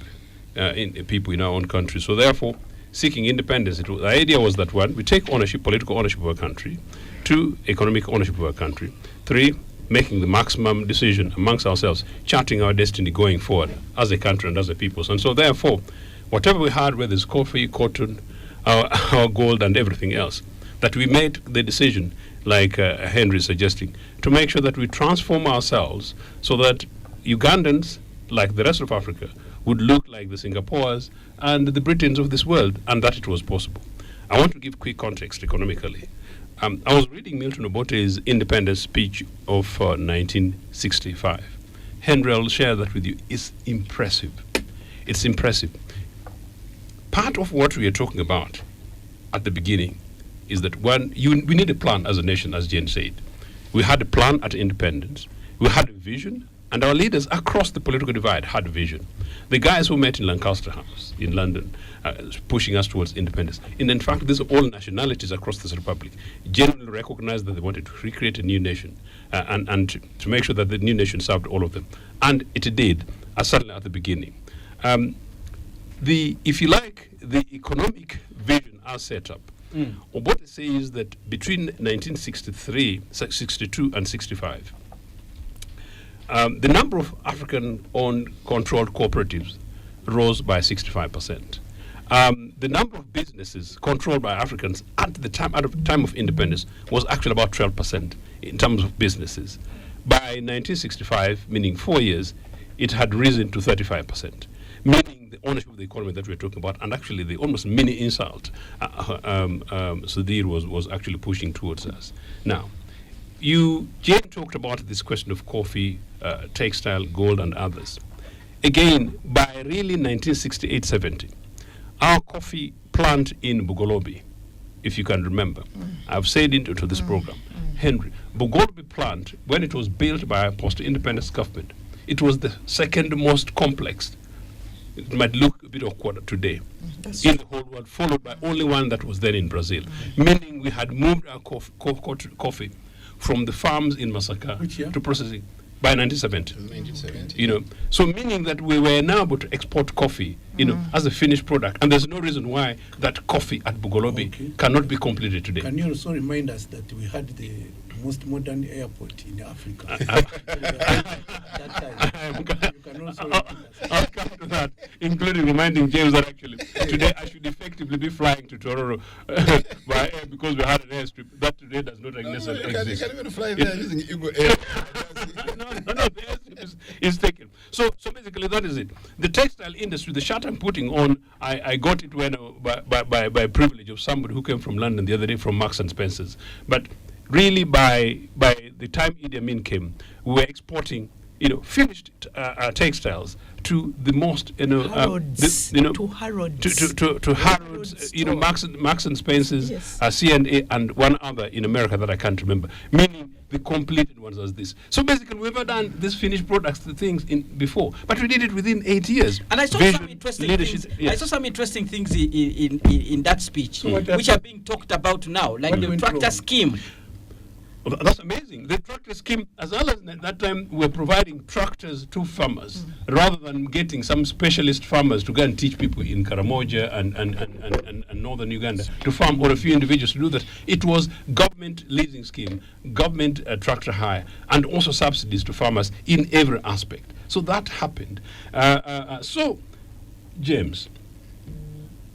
people in our own country. So therefore, seeking independence, the idea was that one, we take ownership, political ownership of our country; two, economic ownership of our country; three, making the maximum decision amongst ourselves, charting our destiny going forward as a country and as a people. And so therefore, whatever we had, whether it's coffee, cotton, our gold and everything else, that we made the decision, like Henry is suggesting, to make sure that we transform ourselves so that Ugandans, like the rest of Africa, would look like the Singapores and the Britons of this world, and that it was possible. I want to give quick context economically. I was reading Milton Obote's independence speech of 1965. Henry, I'll share that with you. It's impressive. It's impressive. Part of what we are talking about at the beginning is that we need a plan as a nation, as Jane said. We had a plan at independence. We had a vision, and our leaders across the political divide had a vision. The guys who met in Lancaster House in London, pushing us towards independence. And in fact, these are all nationalities across this republic, generally recognized that they wanted to recreate a new nation and to make sure that the new nation served all of them. And it did, certainly at the beginning. If you like, the economic vision as set up, Obote says that between 1962 and 65, the number of African-owned controlled cooperatives rose by 65%. The number of businesses controlled by Africans at the time of independence was actually about 12% in terms of businesses. By 1965, meaning 4 years, it had risen to 35%, meaning the ownership of the economy that we're talking about, and actually the almost mini insult Sudhir was actually pushing towards us. Now, Jane talked about this question of coffee, textile, gold, and others. Again, by really 1968-70, our coffee plant in Bugolobi, if you can remember, I've said into this program, Henry, Bugolobi plant, when it was built by a post-independence government, it was the second most complex. It might look a bit awkward today in the whole world, followed by only one that was then in Brazil, meaning we had moved our coffee from the farms in Masaka Which year? to processing. by 1970. 1970. You know, so meaning that we were now able to export coffee, you know, as a finished product, and there's no reason why that coffee at Bugolobi cannot be completed today. Can you also remind us that we had the most modern airport in Africa? That time. You can also remind us. I'll come to that, including reminding James that actually today I should effectively be flying to Tororo by air because we had an airstrip. That today does not necessarily You exist. can't even fly there using Igbo Air. No, the airstrip is taken. So basically that is it. The textile industry, the shirt I'm putting on, I got it when by privilege of somebody who came from London the other day from Marks and Spencer's. But really by the time Idi Amin came, we were exporting, you know, finished textiles to the most, you know, Harrods. To Harrods. to Harrods, you know, Marks and Spencer's, Yes. C&A, and one other in America that I can't remember. Meaning the completed ones as this. So basically, we've never done these finished products, the things before, but we did it within 8 years. And I saw Vision, some interesting leadership, things. yes. I saw some interesting things in that speech, So what which are being talked about now, like What the went tractor wrong? scheme. Well, that's amazing. The tractor scheme, as well as at that time, we're providing tractors to farmers rather than getting some specialist farmers to go and teach people in Karamoja and northern Uganda to farm, or a few individuals to do that. It was government leasing scheme, government tractor hire, and also subsidies to farmers in every aspect. So that happened. So, James,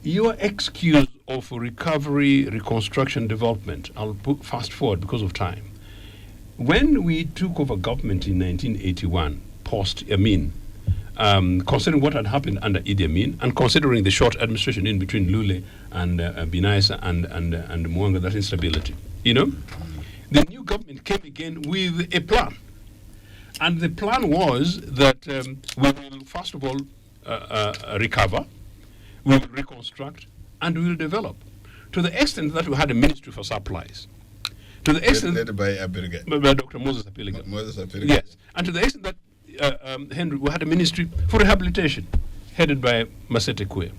your excuse of recovery, reconstruction, development, I'll put fast forward because of time. When we took over government in 1981, post Amin, considering what had happened under Idi Amin, and considering the short administration in between Lule and Binaisa and Mwanga, that instability, you know, the new government came again with a plan. And the plan was that we will, first of all, recover, we will reconstruct, and we will develop. To the extent that we had a ministry for supplies. To the extent Led by Abirga. by Dr. Moses Apiliga. Moses Apiriga. Yes. And to the extent that, Henry, we had a ministry for rehabilitation, headed by Masete Kwe.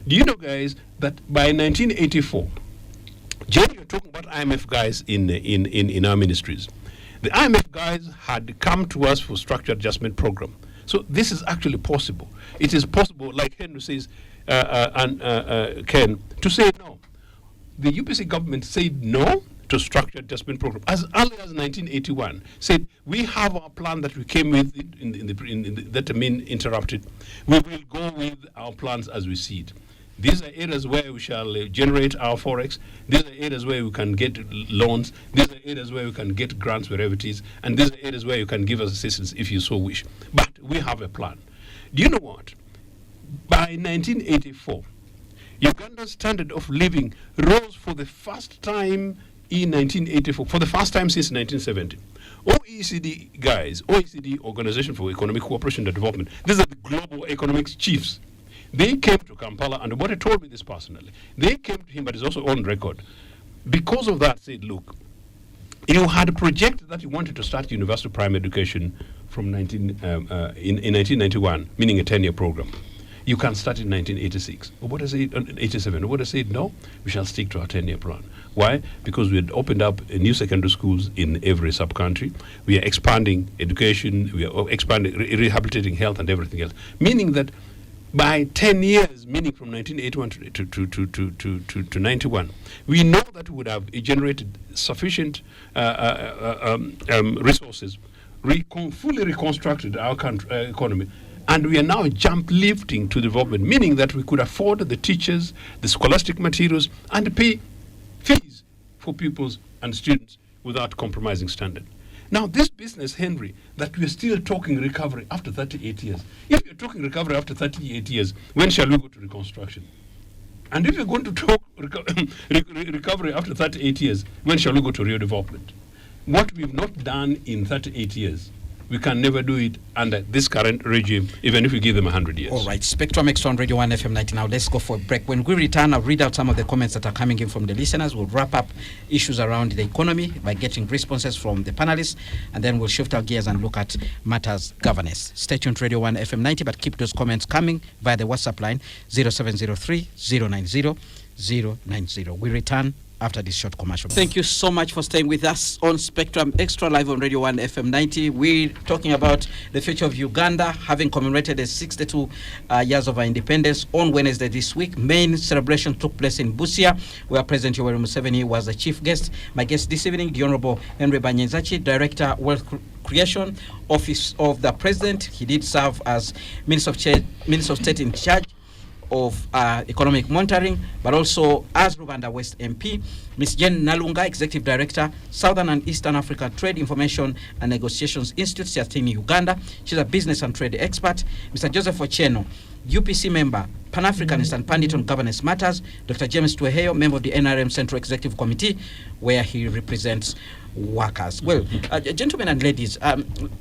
Do you know, guys, that by 1984, Jane, you're talking about IMF guys in our ministries. The IMF guys had come to us for structured adjustment program. So this is actually possible. It is possible, like Henry says, Ken, to say no. The UPC government said no to structured adjustment program as early as 1981. Said we have our plan that we came with that Amin interrupted. We will go with our plans as we see it. These are areas where we shall generate our forex. These are areas where we can get loans. These are areas where we can get grants wherever it is. And these are areas where you can give us assistance if you so wish. But we have a plan. Do you know what? By 1984, Uganda's standard of living rose for the first time in 1984, for the first time since 1970. OECD guys, OECD, Organization for Economic Cooperation and Development, these are the global economics chiefs. They came to Kampala, and Obote told me this personally. They came to him, but it's also on record. Because of that, said, look, you had projected that you wanted to start universal primary education from in 1991, meaning a 10-year program. You can start in 1986. Obote said, 87. Obote said, no, we shall stick to our 10-year plan. Why? Because we had opened up new secondary schools in every sub-country. We are expanding education. We are expanding, rehabilitating health and everything else. Meaning that by 10 years, meaning from 1981 to 91, we know that we would have generated sufficient resources, fully reconstructed our economy, and we are now jump lifting to development, meaning that we could afford the teachers, the scholastic materials, and pay fees for pupils and students without compromising standard. Now, this business, Henry, that we're still talking recovery after 38 years. If you're talking recovery after 38 years, when shall we go to reconstruction? And if you're going to talk recovery after 38 years, when shall we go to real development? What we've not done in 38 years, we can never do it under this current regime, even if we give them 100 years. All right, Spectrum Extra on Radio 1 FM 90. Now let's go for a break. When we return, I'll read out some of the comments that are coming in from the listeners. We'll wrap up issues around the economy by getting responses from the panelists, and then we'll shift our gears and look at matters governance. Stay tuned to Radio 1 FM 90, but keep those comments coming via the WhatsApp line 0703 090 090. We return after this short commercial. Thank you so much for staying with us on Spectrum Extra live on Radio 1 FM 90. We're talking about the future of Uganda, having commemorated the 62 years of our independence on Wednesday this week. Main celebration took place in Busia, where President Yoweri Museveni was the chief guest. My guest this evening, the Honorable Henry Banyenzachi, Director, Wealth Creation, Office of the President. He did serve as Minister of State in charge of economic monitoring, but also as Rwanda West MP. Ms. Jen Nalunga, Executive Director, Southern and Eastern Africa Trade Information and Negotiations Institute, Siatini, Uganda. She's a business and trade expert. Mr. Joseph Ocheno, UPC member, Pan-Africanist and Pandit on Governance Matters. Dr. James Tueheyo, member of the NRM Central Executive Committee, where he represents workers. Well, gentlemen and ladies,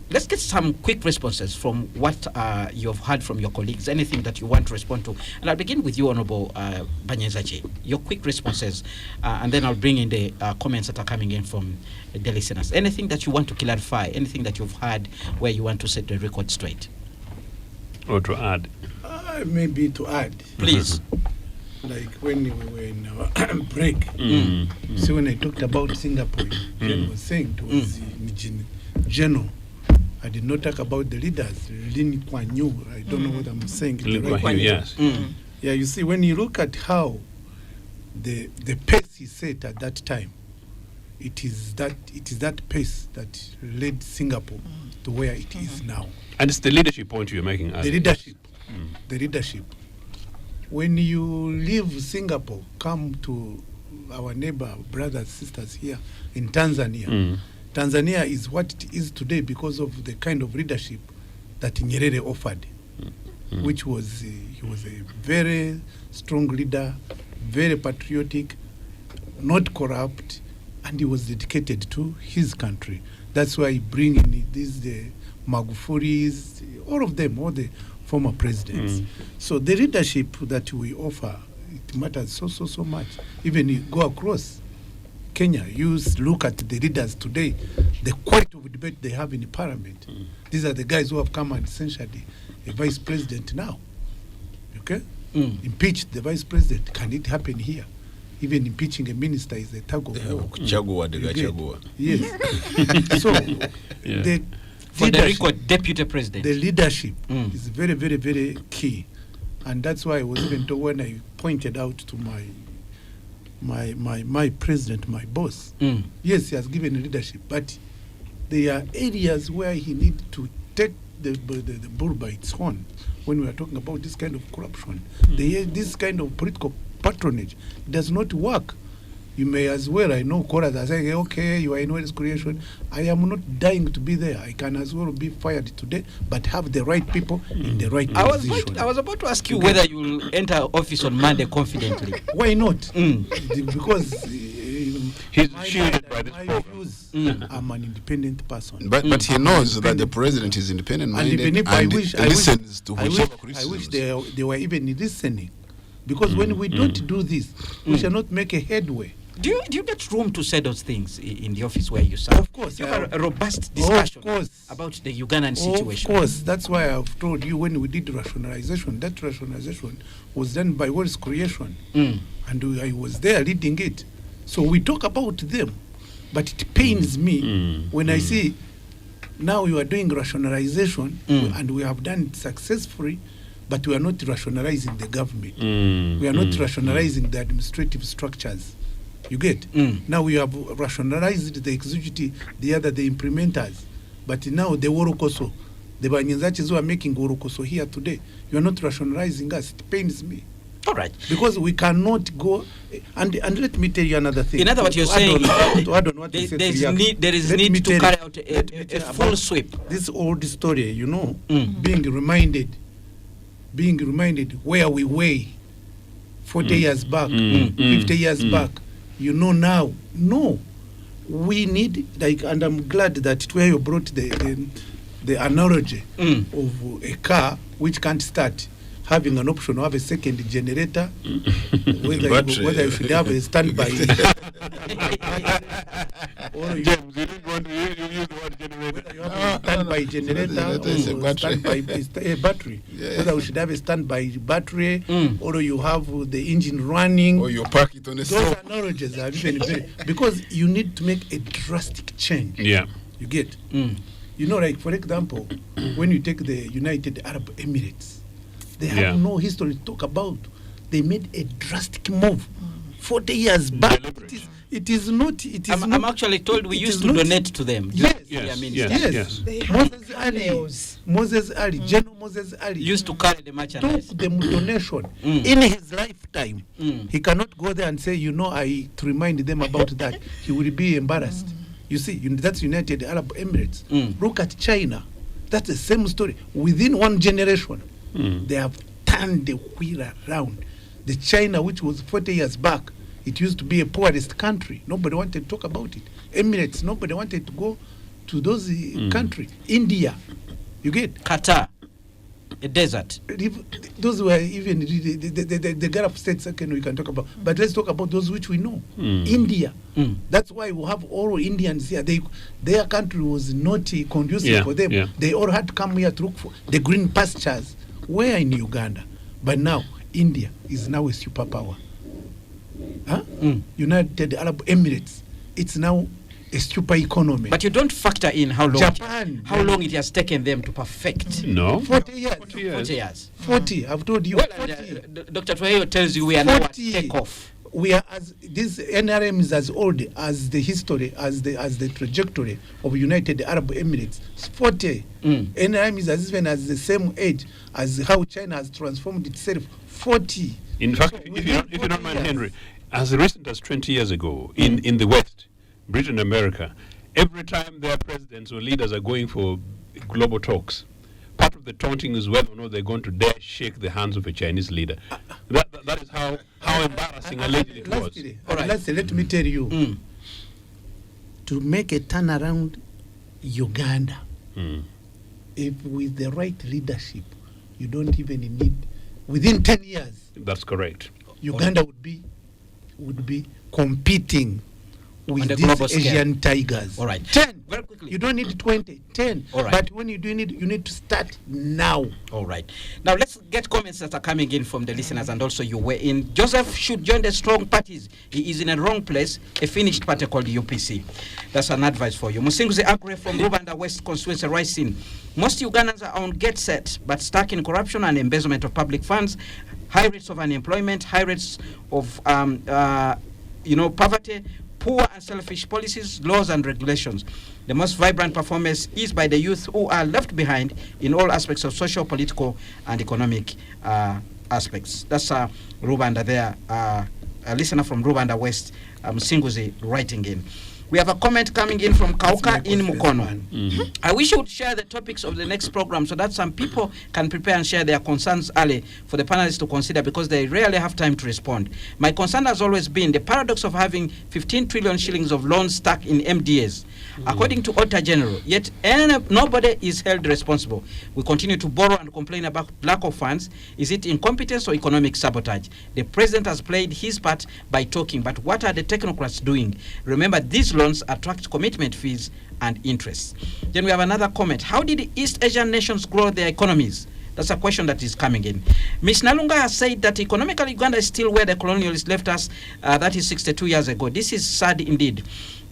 let's get some quick responses from what you have heard from your colleagues, anything that you want to respond to. And I'll begin with you, Honorable Banyenzachi, your quick responses, and then I'll bring in the comments that are coming in from the listeners. Anything that you want to clarify, anything that you've heard where you want to set the record straight? Or to add? Maybe to add. Please. Like when we were in our break, so when I talked about Singapore, Jen was saying it was General. I did not talk about the leaders, Lin Kuan Yew. I don't know what I'm saying. Lin Kuan Yew, yes. Yeah, you see, when you look at how the pace he set at that time, it is that pace that led Singapore to where it is now. And it's the leadership point you're making. The leadership. The leadership. When you leave Singapore, come to our neighbor, brothers, sisters here in Tanzania. Tanzania is what it is today because of the kind of leadership that Nyerere offered, which was he was a very strong leader, very patriotic, not corrupt, and he was dedicated to his country. That's why he bring in the Magufulis, all of them, all the former presidents. So the leadership that we offer, it matters so much. Even you go across Kenya, you look at the leaders today, the quality of debate they have in the parliament. These are the guys who have come and essentially a vice president now. Okay? Impeach the vice president. Can it happen here? Even impeaching a minister is a tug of war. Yes. So for the record, deputy president. The leadership is very, very, very key, and that's why I was even told when I pointed out to my president, my boss. Yes, he has given leadership, but there are areas where he needs to take the bull by its horn. When we are talking about this kind of corruption, this kind of political patronage does not work. You may as well, I know callers are saying, okay, you are in Wealth Creation. I am not dying to be there. I can as well be fired today, but have the right people in the right position. I was about to ask you whether you will enter office on Monday confidently. Why not? Because he's shielded by this program. I'm an independent person. But he knows that the president is independent-minded and listens to whichever criticisms. I wish they were even listening. Because when we don't do this, we shall not make a headway. Do you get room to say those things in the office where you serve? Of course. You have a robust discussion about the Ugandan situation. Of course. That's why I've told you when we did rationalization, that rationalization was done by Wealth Creation. And I was there leading it. So we talk about them. But it pains me when I see now you are doing rationalization and we have done it successfully, but we are not rationalizing the government. We are not rationalizing the administrative structures. You get? Now we have rationalized the executive, the implementers. But now the Worokoso, the Banyanzachis who are making Worokoso here today, you are not rationalizing us. It pains me. All right. Because we cannot go, and let me tell you another thing. In other words, you're saying there is need to carry out a full sweep. This old story, you know, being reminded where we were 40 years back, 50 years back. You know now. No. We need, and I'm glad that Tueyo brought the analogy of a car which can't start, having an option to have a second generator, whether you should have a standby. James, you didn't want to use the word generator. standby generator It's a or battery. standby battery. Yeah. Whether we should have a standby battery Mm. or you have the engine running. Or you park it on a Those stove. analogies are even very, because you need to make a drastic change. Yeah. You get? Mm. You know, like for example, when you take the United Arab Emirates, they have Yeah. no history to talk about. They made a drastic move 40 years back. Deliberate. It is not. It is I'm not. actually told we it used is to not- donate to them. Yes. Yeah, Yes, minister. yes. Yes. They had Moses Ali, cameos. Moses Ali, General Moses Ali Used to carry the merchandise. took the donation Mm. in his lifetime. Mm. He cannot go there and say, to remind them about that. He will be embarrassed. You see, that's United Arab Emirates. Mm. Look at China. That's the same story. Within one generation, they have turned the wheel around. The China, which was 40 years back, it used to be a poorest country. Nobody wanted to talk about it. Emirates, nobody wanted to go to those countries. India, you get? Qatar, a desert. Those were even the Gulf states, second we can talk about. But let's talk about those which we know. India. Mm. That's why we have all Indians here. Their country was not conducive Yeah, for them. yeah. They all had to come here to look for the green pastures. Where in Uganda? But now, India is now a superpower. Huh? Mm. United Arab Emirates, it's now a super economy. But you don't factor in how long Japan. how long it has taken them to perfect. No. 40 years. 40 years. 40 years. 40, I've told you. Well, 40. Dr. Tuheyo tells you we are now at 40. takeoff. We are this NRM is as old as the history, as the trajectory of United Arab Emirates. It's 40. NRM is as even as the same age as how China has transformed itself. 40. In fact, So if within you don't 40 mind, years. Henry, as recent as 20 years ago, in the West, Britain, America, every time their presidents or leaders are going for global talks, part of the taunting is whether or not they're going to dare shake the hands of a Chinese leader. That is how embarrassing allegedly it was. Lastly, All right. lastly, let me tell you, to make a turnaround Uganda, if with the right leadership, you don't even need, within 10 years, That's correct. Uganda would be competing On with the global these scale. Asian tigers. All right. 10. Very quickly. You don't need 20. 10. All right. But when you do need, you need to start now. All right. Now let's get comments that are coming in from the listeners, and also you were in. Joseph should join the strong parties. He is in a wrong place, a finished party called UPC. That's an advice for you. Musinguzi Agre from Rubanda West constituency writes in, most Ugandans are on get set, but stuck in corruption and embezzlement of public funds, high rates of unemployment, high rates of poverty, poor and selfish policies, laws and regulations. The most vibrant performance is by the youth who are left behind in all aspects of social, political and economic aspects. That's Rubanda there, a listener from Rubanda West, Singuzi, writing in. We have a comment coming in from Kauka in Mukono. I wish you would share the topics of the next program so that some people can prepare and share their concerns early for the panelists to consider, because they rarely have time to respond. My concern has always been the paradox of having 15 trillion shillings of loans stuck in MDAs. According to Auditor General, yet nobody is held responsible. We continue to borrow and complain about lack of funds. Is it incompetence or economic sabotage? The president has played his part by talking, but what are the technocrats doing? Remember, these loans attract commitment fees and interest. Then we have another comment. How did East Asian nations grow their economies? That's a question that is coming in. Ms. Nalunga has said that economically Uganda is still where the colonialists left us, that is 62 years ago. This is sad indeed.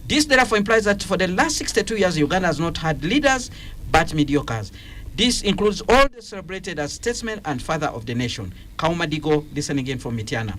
This therefore implies that for the last 62 years, Uganda has not had leaders but mediocres. This includes all the celebrated as statesmen and father of the nation. Kauma Digo, listening in from Mitiana.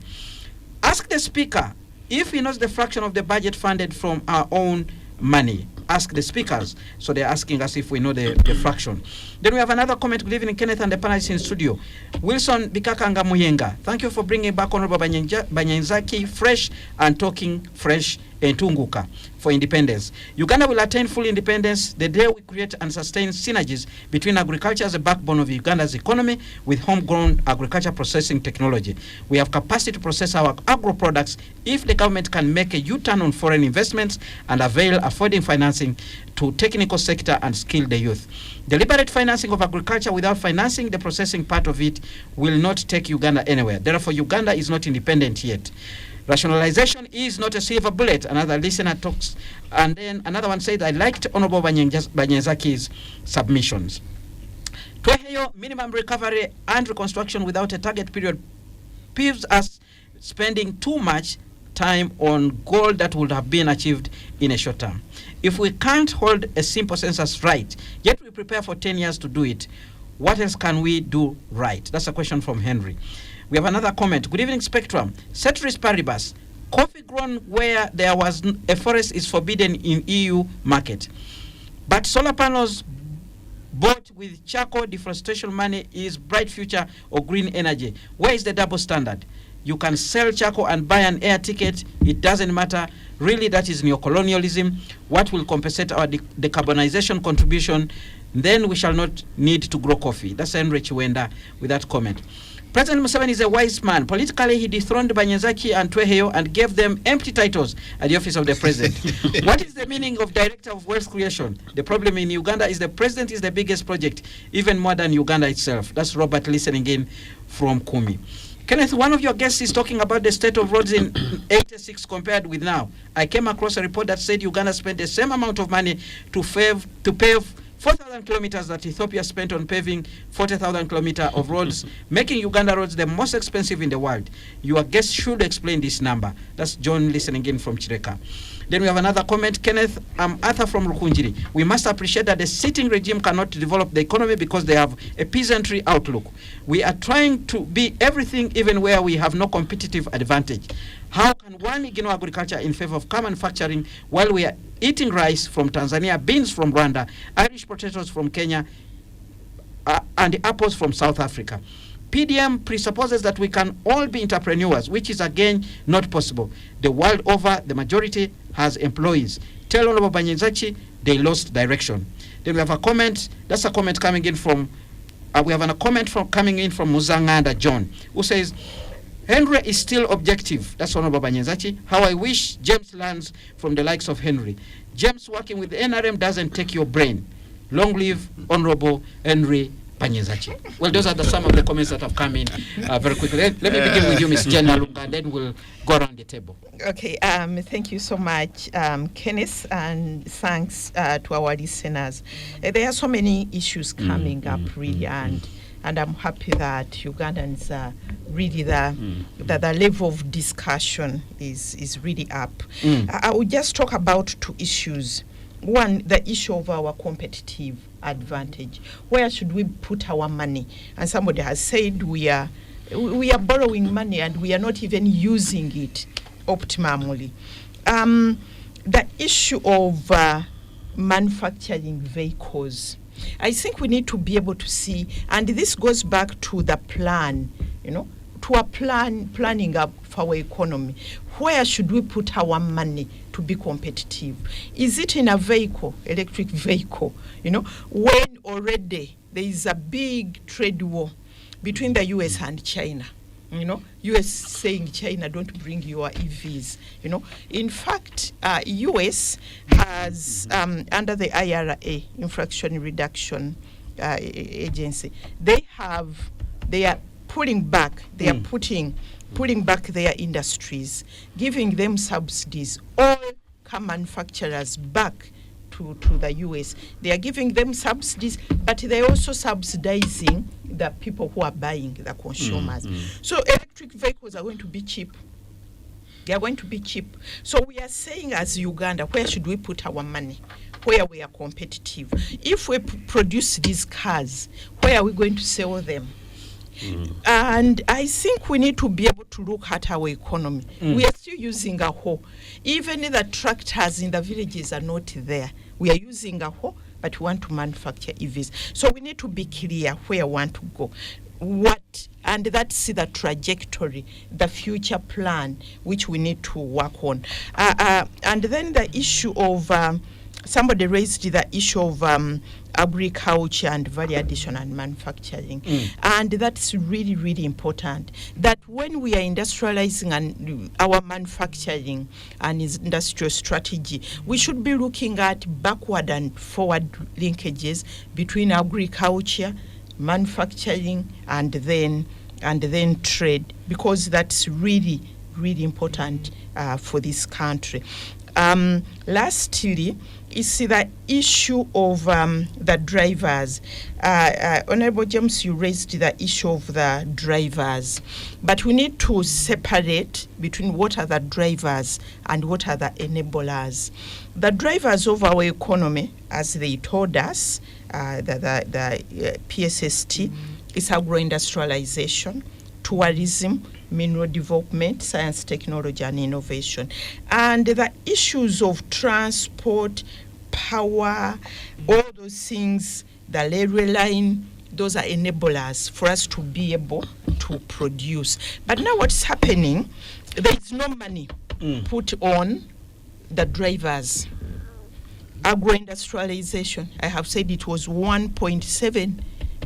Ask the speaker if he knows the fraction of the budget funded from our own money. Ask the speakers. So they're asking us if we know the fraction. Then we have another comment. Good evening, Kenneth and the panelists in studio. Wilson Bikakanga Muyenga. Thank you for bringing back Honorable Banyanzaki fresh and talking fresh and Tunguka for independence. Uganda will attain full independence the day we create and sustain synergies between agriculture as a backbone of Uganda's economy with homegrown agriculture processing technology. We have capacity to process our agro products if the government can make a U-turn on foreign investments and avail affording financing to technical sector and skill the youth. Deliberate financing of agriculture without financing the processing part of it will not take Uganda anywhere. Therefore, Uganda is not independent yet. Rationalization is not a silver bullet. Another listener talks, and then another one said, I liked Honorable Banyenzaki's submissions. Tweheyo, minimum recovery and reconstruction without a target period peeves us spending too much time on goal that would have been achieved in a short term. If we can't hold a simple census right, yet we prepare for 10 years to do it, what else can we do right? That's a question from Henry. We have another comment. Good evening, Spectrum. Ceteris paribus. Coffee grown where there was a forest is forbidden in EU market. But solar panels bought with charcoal deforestation money is bright future or green energy. Where is the double standard? You can sell charcoal and buy an air ticket. It doesn't matter. Really, that is neocolonialism. What will compensate our decarbonization contribution? Then we shall not need to grow coffee. That's Henry Chiwenda with that comment. President Museveni is a wise man. Politically, he dethroned Banyenzaki and Tweheyo and gave them empty titles at the office of the president. What is the meaning of Director of Wealth Creation? The problem in Uganda is the president is the biggest project, even more than Uganda itself. That's Robert listening in from Kumi. Kenneth, one of your guests is talking about the state of roads in 86 compared with now. I came across a report that said Uganda spent the same amount of money to pave 4,000 kilometers that Ethiopia spent on paving 40,000 kilometers of roads, making Uganda roads the most expensive in the world. Your guest should explain this number. That's John listening in from Chireka. Then we have another comment. Kenneth, Arthur from Rukunjiri. We must appreciate that the sitting regime cannot develop the economy because they have a peasantry outlook. We are trying to be everything even where we have no competitive advantage. How can one ignore agriculture in favor of car manufacturing while we are eating rice from Tanzania, beans from Rwanda, Irish potatoes from Kenya, and apples from South Africa? PDM presupposes that we can all be entrepreneurs, which is again not possible. The world over, the majority has employees. Tell Honorable Banyenzachi they lost direction. Then we have a comment. That's a comment coming in from. We have a comment coming in from Muzanganda John, who says, Henry is still objective. That's Honorable Banyenzachi. How I wish James learns from the likes of Henry. James working with the NRM doesn't take your brain. Long live Honorable Henry Banyenzachi. Well, those are some of the comments that have come in very quickly. Let me begin with you, Ms. Jen Alunga, and then we'll go around the table. Okay, thank you so much, Kenneth, and thanks to our listeners. There are so many issues coming up, really, and I'm happy that Ugandans are really the level of discussion is really up. I will just talk about two issues. One, the issue of our competitive advantage. Where should we put our money? And somebody has said we are borrowing money and we are not even using it optimally. The issue of manufacturing vehicles. I think we need to be able to see, and this goes back to the plan, to a planning up for our economy. Where should we put our money to be competitive? Is it in a vehicle, electric vehicle? When already there is a big trade war between the US and China. US saying, China, don't bring your EVs. In fact, US has, under the IRA, Inflation Reduction Agency, they are pulling back, they are pulling back their industries, giving them subsidies, all car manufacturers back to the US. They are giving them subsidies, but they're also subsidizing the people who are buying, the consumers. So electric vehicles are going to be cheap. They are going to be cheap. So we are saying as Uganda, where should we put our money? Where we are competitive? If we produce these cars, where are we going to sell them? And I think we need to be able to look at our economy. We are still using a hoe. Even the tractors in the villages are not there. We are using a hoe, but we want to manufacture EVs. So we need to be clear where we want to go. And that's the trajectory, the future plan, which we need to work on. And then the issue of, somebody raised the issue of agriculture and value addition and manufacturing. And that's really, really important. That when we are industrializing our manufacturing and industrial strategy, we should be looking at backward and forward linkages between agriculture, manufacturing, and then trade, because that's really really important for this country. Lastly, is the issue of the drivers. Honorable James, you raised the issue of the drivers, but we need to separate between what are the drivers and what are the enablers. The drivers of our economy, as they told us, the PSST, is agro-industrialization, tourism, mineral development, science, technology, and innovation. And the issues of transport, power, all those things, the railway line, those are enablers for us to be able to produce. But now what's happening, there is no money put on the drivers. Agro-industrialization, I have said it was 1.7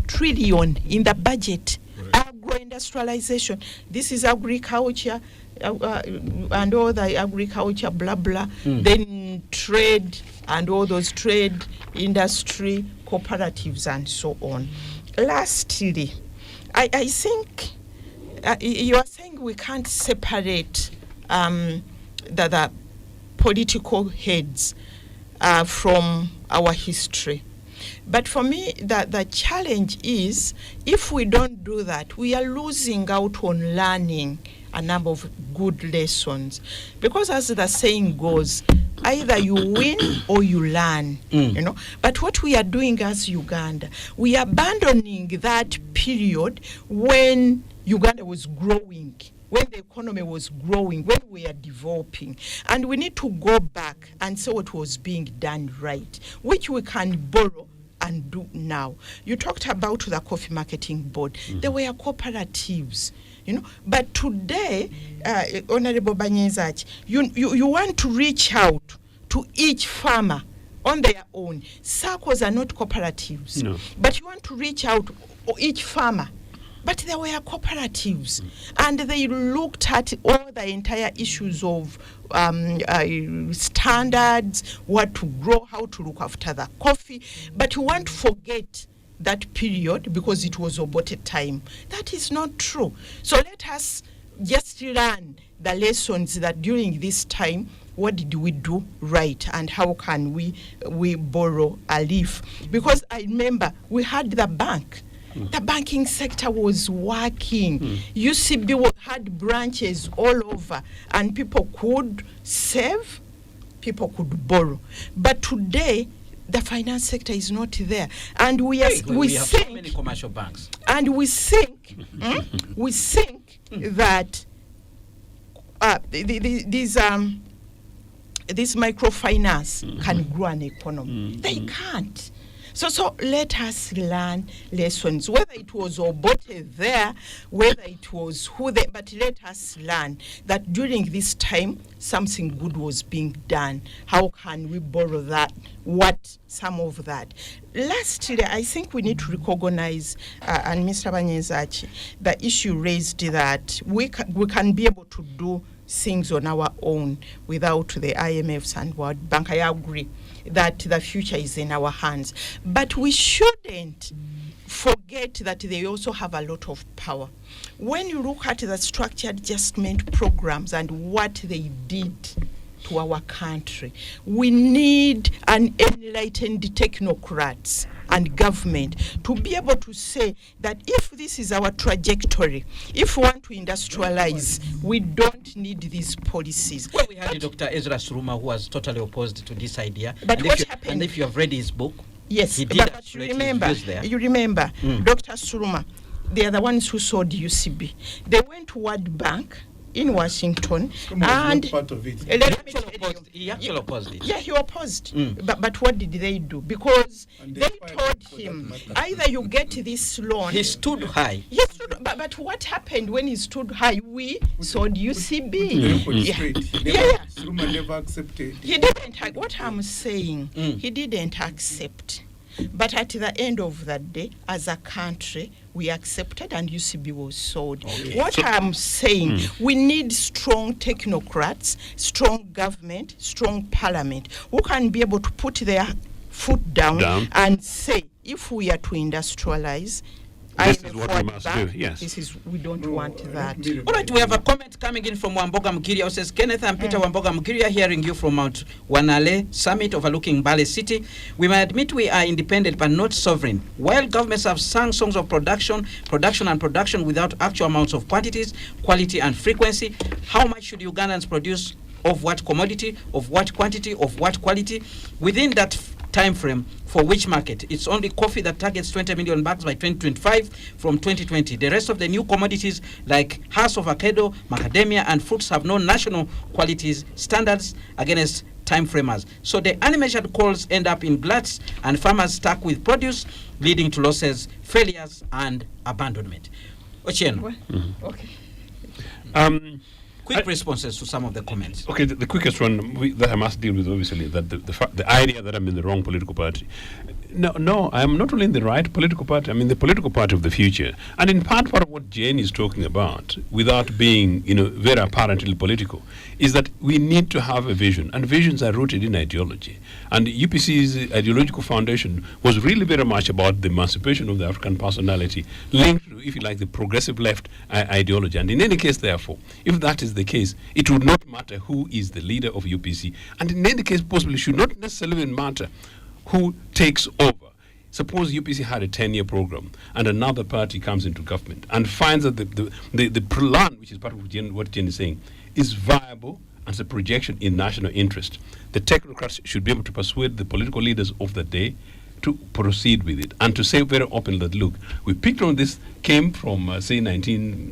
trillion in the budget. Agro-industrialization, this is agriculture and all the agriculture blah blah, then trade and all those trade, industry, cooperatives and so on. Lastly, I think you are saying we can't separate the political heads from our history. But for me, the challenge is, if we don't do that, we are losing out on learning a number of good lessons. Because as the saying goes, either you win or you learn, you know. But what we are doing as Uganda, we are abandoning that period when Uganda was growing, when the economy was growing, when we are developing. And we need to go back and see what was being done right, which we can borrow and do now. You talked about the coffee marketing board. There were cooperatives, you know. But today, Honorable Banyezachi, you want to reach out to each farmer on their own. SACCOs are not cooperatives. No. But you want to reach out to each farmer. But there were cooperatives, and they looked at all the entire issues of standards, what to grow, how to look after the coffee. But you won't forget that period because it was aborted time. That is not true. So let us just learn the lessons that during this time, what did we do right, and how can we borrow a leaf? Because I remember we had the bank. The banking sector was working. UCB had branches all over, and people could save, people could borrow. But today, the finance sector is not there, and we have so many commercial banks. And we think, we think that this microfinance can grow an economy. They can't. So let us learn lessons, whether it was Obote there, whether it was but let us learn that during this time, something good was being done. How can we borrow that, some of that? Lastly, I think we need to recognize, and Mr. Banyezachi, the issue raised that we can be able to do things on our own without the IMFs and World Bank. I agree that the future is in our hands. But we shouldn't forget that they also have a lot of power. When you look at the structured adjustment programs and what they did to our country, we need an enlightened technocrats and government to be able to say that if this is our trajectory, if we want to industrialize, we don't need these policies. Well, we had Dr. Xtra Suruma, who was totally opposed to this idea. But what happened? And if you have read his book, yes, he did but you remember, Dr. Suruma, they are the ones who sold UCB. They went to World Bank in Washington, and part of it. He actually opposed it. Yeah, he opposed. But what did they do? Because they told him, either you get this loan. He stood high. He stood, but what happened when he stood high? We sold UCB. Suruma never accepted. He didn't. What I'm saying, he didn't accept. But at the end of that day, as a country, we accepted and UCB was sold. What I'm saying, we need strong technocrats, strong government, strong parliament, who can be able to put their foot down. And say, if we are to industrialize, This is what we must do, yes. This is, we don't want that. All right, we have a comment coming in from Wamboga Mukiria who says, Kenneth and Peter Wamboga Mukiria, hearing you from Mount Wanale Summit overlooking Bale City. We may admit we are independent but not sovereign. While governments have sung songs of production without actual amounts of quantities, quality and frequency, how much should Ugandans produce, of what commodity, of what quantity, of what quality, within that time frame, for which market? It's only coffee that targets 20 million bags by 2025 from 2020. The rest of the new commodities like Hass, avocado, macadamia, and fruits have no national qualities standards against time framers. So the unmeasured calls end up in gluts and farmers stuck with produce, leading to losses, failures, and abandonment. Ochieno. Okay. Quick responses to some of the comments. Okay, the quickest one that I must deal with, obviously, that the idea that I'm in the wrong political party. No, I am not only in the right political party, I'm in the political party of the future. And in part of what Jane is talking about, without being, very apparently political, is that we need to have a vision. And visions are rooted in ideology. And UPC's ideological foundation was really very much about the emancipation of the African personality, linked to, if you like, the progressive left ideology. And in any case, therefore, if that is the case, it would not matter who is the leader of UPC. And in any case, possibly, should not necessarily matter who takes over. Suppose UPC had a 10-year program and another party comes into government and finds that the plan, which is part of what Jen is saying, is viable and it's a projection in national interest. The technocrats should be able to persuade the political leaders of the day to proceed with it and to say very openly that, look, we picked on this, came from, say,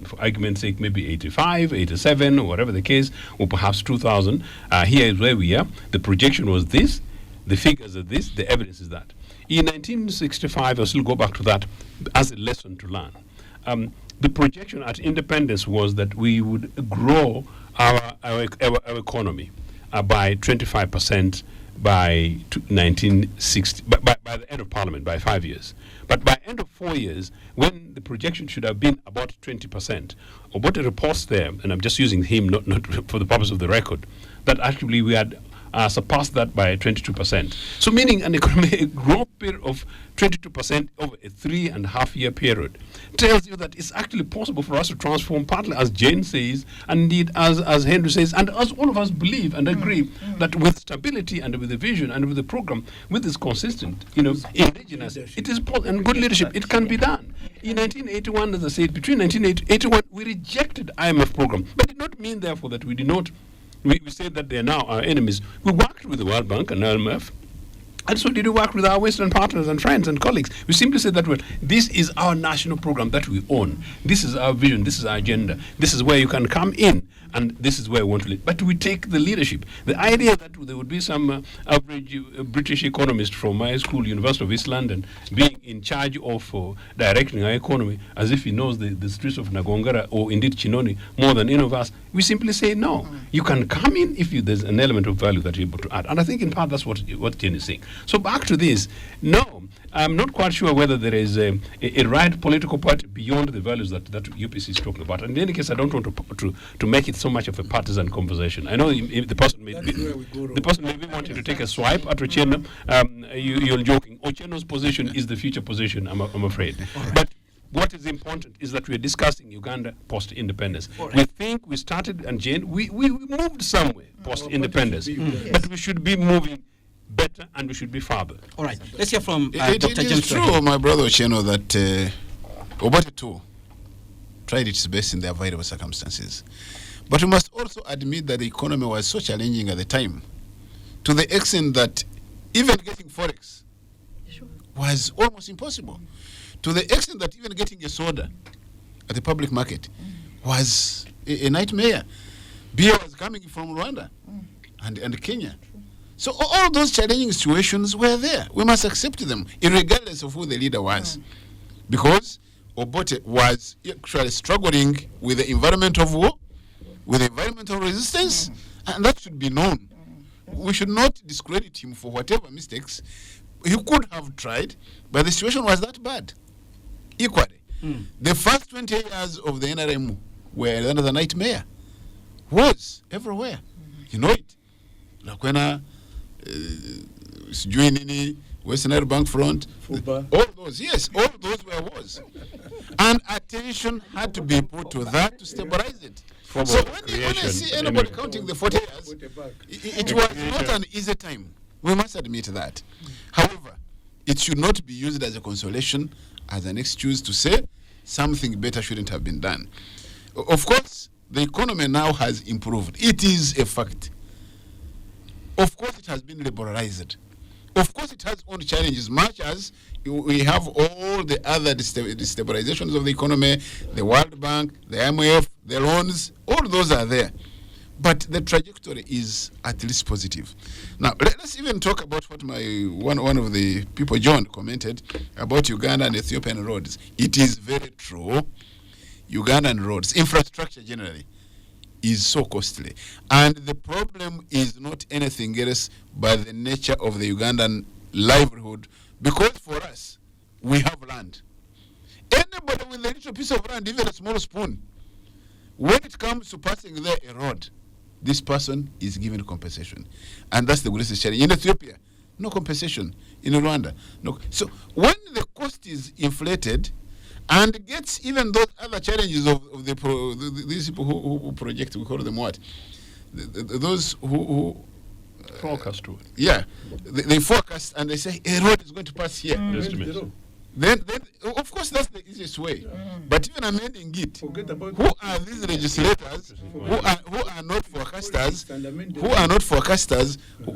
for argument's sake, maybe 85, 87, or whatever the case, or perhaps 2000. Here is where we are. The projection was this. The figures are this, the evidence is that. In 1965, I'll still go back to that as a lesson to learn. The projection at independence was that we would grow our economy by 25% by 1960, by the end of Parliament, by 5 years. But by end of 4 years, when the projection should have been about 20%, Obote reports there, and I'm just using him not for the purpose of the record, that actually we had surpassed that by 22%. So meaning an economic growth period of 22% over a 3.5-year period tells you that it's actually possible for us to transform, partly as Jane says, and indeed as Henry says, and as all of us believe and agree, that with stability and with the vision and with the program, with this consistent, indigenous, it is and good leadership, it can be done. In 1981, as I said, between 1981, we rejected IMF program, but it did not mean, therefore, that we did not. We said that they are now our enemies. We worked with the World Bank and IMF, and so did we work with our Western partners and friends and colleagues. We simply said that, well, this is our national program that we own. This is our vision. This is our agenda. This is where you can come in, and this is where we want to lead. But we take the leadership. The idea that there would be some average British economist from my school, University of East London, being in charge of directing our economy as if he knows the streets of Nagongara or indeed Chinoni more than any of us, we simply say no. You can come in if there's an element of value that you're able to add. And I think in part that's what Jen is saying. So back to this, no, I'm not quite sure whether there is a right political party beyond the values that UPC is talking about. And in any case, I don't want to make it so much of a partisan conversation. I know the person may be wanting to take a swipe at Ochieno. You're joking. Ochieno's position is the future position, I'm afraid. But what is important is that we're discussing Uganda post-independence. Right. We think we started, and Jane, we moved somewhere post-independence, but we should be moving better and we should be farther. All right, let's hear from Dr. James. It is true, my brother Ochieno, that Obote too tried its best in the available circumstances. But we must also admit that the economy was so challenging at the time, to the extent that even getting forex was almost impossible. To the extent that even getting a soda at the public market was a nightmare. Beer was coming from Rwanda and Kenya. So all those challenging situations were there. We must accept them, regardless of who the leader was. Because Obote was actually struggling with the environment of war, with the environment of resistance, and that should be known. We should not discredit him for whatever mistakes he could have tried, but the situation was that bad. Equally, the first 20 years of the NRM were another nightmare. Was everywhere. You know it. Like when sijui nini, Western Air Bank Front, all those, yes, all those were wars. And attention had to be put to that to stabilize it. So when I see anybody counting the 40 years, it was not an easy time. We must admit that. However, it should not be used as a consolation, as an excuse to say something better shouldn't have been done. Of course, the economy now has improved. It is a fact. Of course, it has been liberalized. Of course, it has own challenges, much as we have all the other destabilizations of the economy, the World Bank, the IMF, the loans, all those are there. But the trajectory is at least positive. Now, let's even talk about what one of the people, John, commented about Uganda and Ethiopian roads. It is very true. Ugandan roads, infrastructure generally, is so costly. And the problem is not anything else but the nature of the Ugandan livelihood, because for us, we have land. Anybody with a little piece of land, even a small spoon, when it comes to passing there a road, this person is given compensation. And that's the greatest challenge. In Ethiopia, no compensation. In Rwanda, no. So when the cost is inflated, and gets even those other challenges of these people who project, we call them what? Those who forecast. Yeah, they forecast and they say a road is going to pass here. Then of course that's the easiest way. But even amending it, who are these legislators who are not forecasters?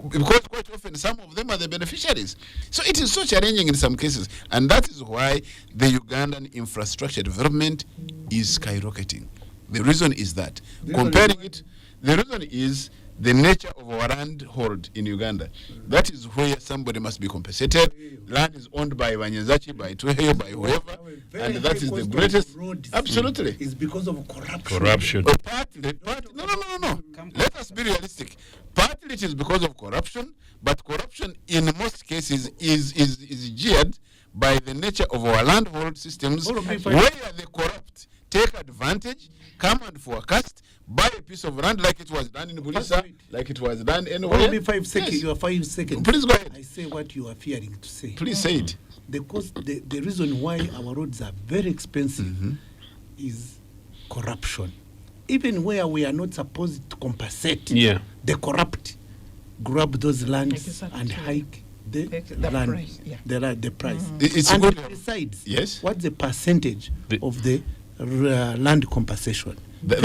Because quite often some of them are the beneficiaries. So it is so challenging in some cases, and that is why the Ugandan infrastructure development is skyrocketing. The reason is that the reason is the nature of our land hold in Uganda. That is where somebody must be compensated. Land is owned by Wanyezachi, by Tweheyo, by whoever, and that is the greatest. Absolutely. It's because of corruption. Partly, no. Let us be realistic. Partly it is because of corruption, but corruption in most cases is geared by the nature of our landhold systems, where the corrupt take advantage, come and forecast, buy a piece of land like it was done in Bulisa, like it was done anywhere. Only 5 seconds. Yes. You are 5 seconds. Please go ahead. I say what you are fearing to say. Please say it. The reason why our roads are very expensive is corruption. Even where we are not supposed to compensate, the corrupt grab those lands and hike the land, price, the price. And it decides what's the percentage of the land compensation. No.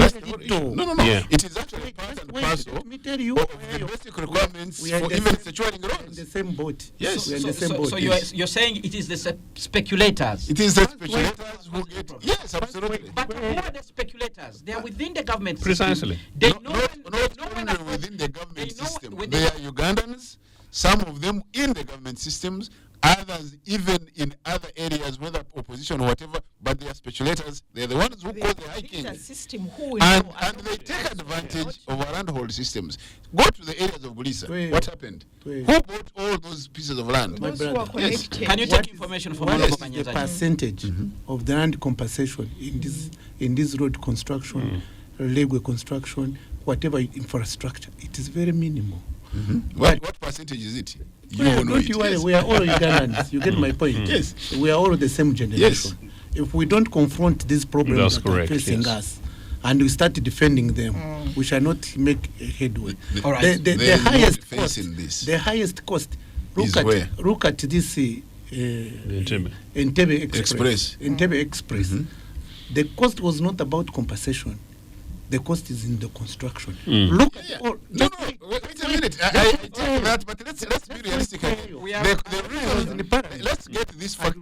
Yeah. It is actually part and parcel of the basic requirements for even securing roads. In the same boat. Yes. So you're saying it is the speculators. It is the speculators who get. Yes, absolutely. But who are the speculators? They are within the government Precisely. system. They not only within the government system. They are Ugandans. Some of them in the government systems. Others even in other areas, whether opposition or whatever, but they are speculators. They are the ones who cause the hiking. And they take advantage of our landhold systems. Go to the areas of Bulisa. What happened? Who bought all those pieces of land? My brother. Yes. Can you take information from Honorable Banyezachi? The percentage of the land compensation in this road construction, railway construction, whatever infrastructure, it is very minimal. What percentage is it? Don't you worry, we are all Ugandans. You get my point? Yes. We are all the same generation. Yes. If we don't confront these problems that are facing us, and we start defending them, we shall not make a headway. All right. The highest cost. Look at this Entebbe Express. The cost was not about compensation. The cost is in the construction. Look at all. No, wait a minute. I take that, but let's be realistic. Let's get this fact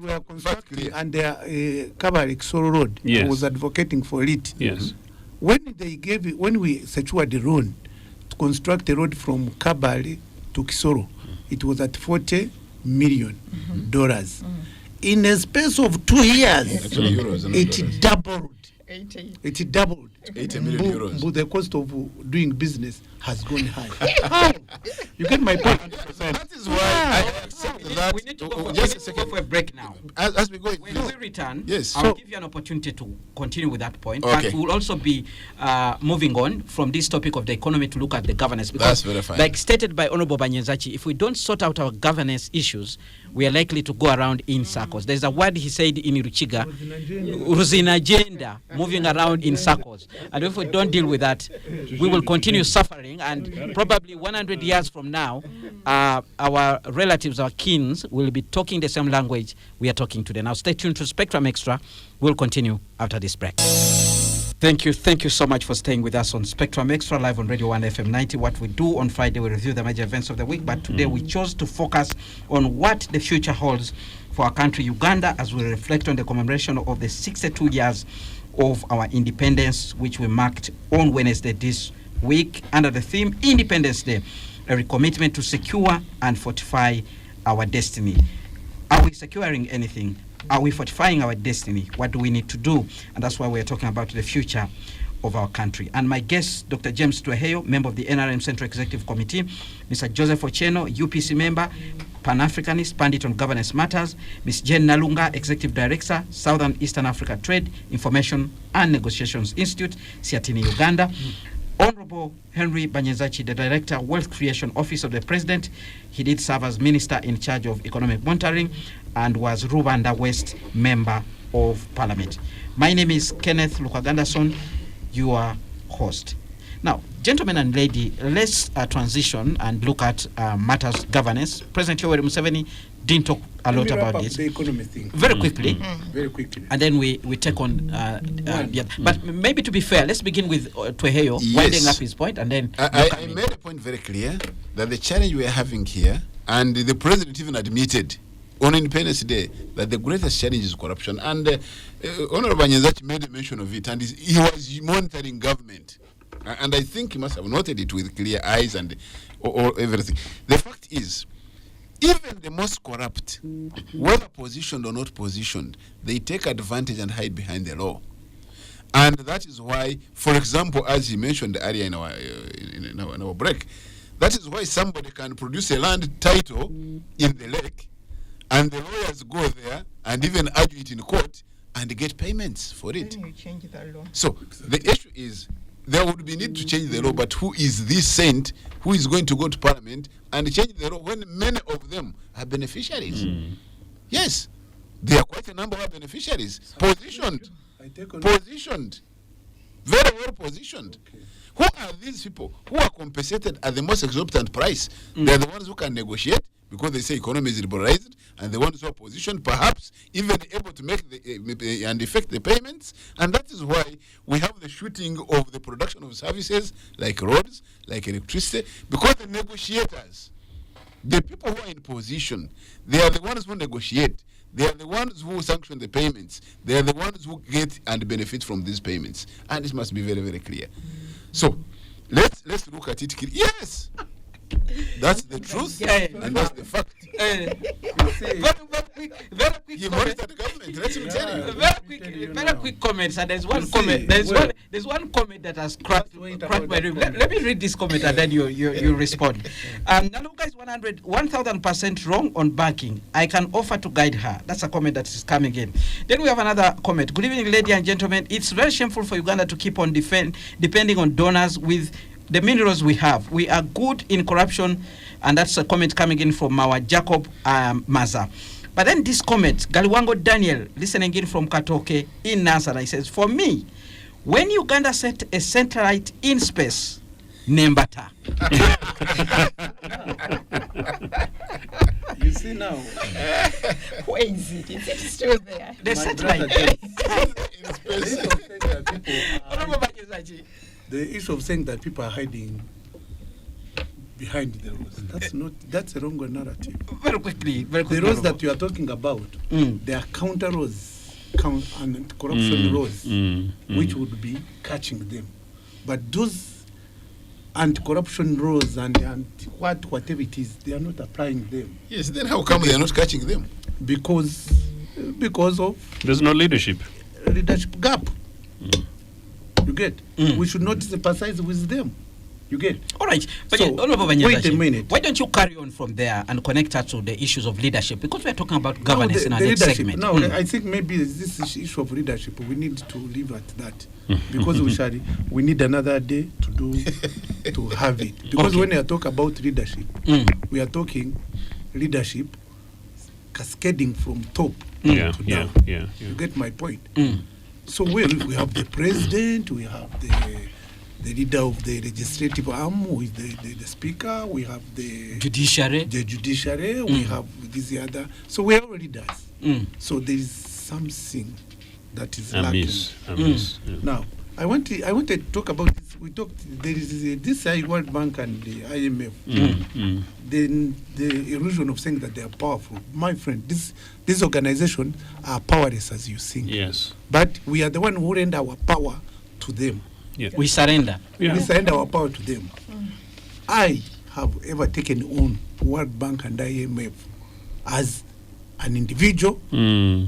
clear. And Kabale Kisoro Road was advocating for it. Yes. When we secured the road to construct a road from Kabale to Kisoro, it was at $40 million. In a space of 2 years, it doubled. It doubled. 80 million euros. But the cost of doing business has gone high. You get my point? That is why I accept that. We need to go for a break now. As we go, when we return, I'll give you an opportunity to continue with that point. Okay. But we will also be moving on from this topic of the economy to look at the governance. Because, that's very fine. Like stated by Honorable Banyezachi, if we don't sort out our governance issues, we are likely to go around in circles. There's a word he said in Ruchiga, Ruzinagenda, moving around in circles. And if we don't deal with that, we will continue suffering, and probably 100 years from now, our relatives, our kins, will be talking the same language we are talking today. Now stay tuned to Spectrum Extra. We'll continue after this break. Thank you so much for staying with us on Spectrum Extra, live on Radio 1 FM 90. What we do on Friday, we review the major events of the week, but today we chose to focus on what the future holds for our country, Uganda, as we reflect on the commemoration of the 62 years of our independence, which we marked on Wednesday this week under the theme Independence Day, a recommitment to secure and fortify our destiny. Are we securing anything? Are we fortifying our destiny? What do we need to do? And that's why we're talking about the future of our country. And my guest, Dr. James Tweheyo, member of the NRM Central Executive Committee, Mr. Joseph Ocheno, UPC member, Pan-Africanist, Pandit on Governance Matters, Ms. Jane Nalunga, Executive Director, Southern Eastern Africa Trade, Information and Negotiations Institute, Siatini, Uganda. Honorable Henry Banyezachi, the Director, Wealth Creation Office of the President. He did serve as Minister in charge of Economic Monitoring and was Rwanda West Member of Parliament. My name is Kenneth Lukagandason, your host. Now, gentlemen and lady, let's transition and look at matters governance. President Yoweri Museveni didn't talk a lot about this. The economy thing. Very quickly. Very quickly. And then we take on But maybe to be fair, let's begin with Tweheyo winding up his point, and then I made a point very clear that the challenge we are having here, and the president even admitted on Independence Day that the greatest challenge is corruption. And Honorable Banyezachi made a mention of it, and he was monitoring government. And I think he must have noted it with clear eyes and everything. The fact is, even the most corrupt, whether positioned or not positioned, they take advantage and hide behind the law. And that is why, for example, as he mentioned earlier in our break, that is why somebody can produce a land title in the lake, and the lawyers go there and even argue it in court and get payments for it. Then you change the law. So the issue is, there would be need to change the law, but who is this saint who is going to go to Parliament and change the law when many of them are beneficiaries? Yes, there are quite a number of beneficiaries, positioned, very well positioned. Okay. Who are these people who are compensated at the most exorbitant price? They're the ones who can negotiate because they say economy is liberalized, and the ones who are positioned perhaps even able to make and effect the payments. And that is why we have the shooting of the production of services like roads, like electricity, because the negotiators, the people who are in position, they are the ones who negotiate. They are the ones who sanction the payments. They are the ones who get and benefit from these payments. And this must be very, very clear. So let's look at it. Yes, that's the truth, and that's the fact. Very quick. You monitor the government. Let him tell you. Very quick comments. And there's one comment. There's one comment that has cracked my room. Let me read this comment and then you respond. Naluka is 1,000% wrong on banking. I can offer to guide her. That's a comment that is coming in. Then we have another comment. Good evening, ladies and gentlemen. It's very shameful for Uganda to keep on depending on donors with the minerals we have. We are good in corruption, and that's a comment coming in from our Jacob Maza. But then this comment, Galiwango Daniel, listening in from Katoke in Nazareth, he says, for me, when Uganda set a satellite in space, Nembata. You see now. Where is it? Is it still there? The satellite. The issue of saying that people are hiding behind the roads, that's a wrong narrative. Very quickly. The roads that you are talking about, they are counter roads, and corruption roads, which would be catching them. But those anti-corruption laws and whatever it is, they are not applying them. Yes, then how come they are not catching them? Because of There's no leadership gap. You get? We should not sympathize with them. You get? All right. But So, wait a minute. Why don't you carry on from there and connect us to the issues of leadership? Because we're talking about governance in our next segment. No, I think maybe this issue of leadership, we need to leave at that. Because we need another day to have it. Because when we talk about leadership, we are talking leadership cascading from top Yeah, to yeah, down. yeah, You yeah. get my point? So we have the president, we have the leader of the legislative arm, who is the speaker, we have the Judiciary. judiciary, we have this other. So we are all leaders. So there is something that is lacking. Amiss. Yeah. Now, I want to talk about this. We talked. There is this World Bank and the IMF. Then the illusion of saying that they are powerful. My friend, this organization are powerless as you think. Yes. But we are the one who render our power to them. Yeah. We surrender. Yeah. We surrender our power to them. I have ever taken on World Bank and IMF as an individual,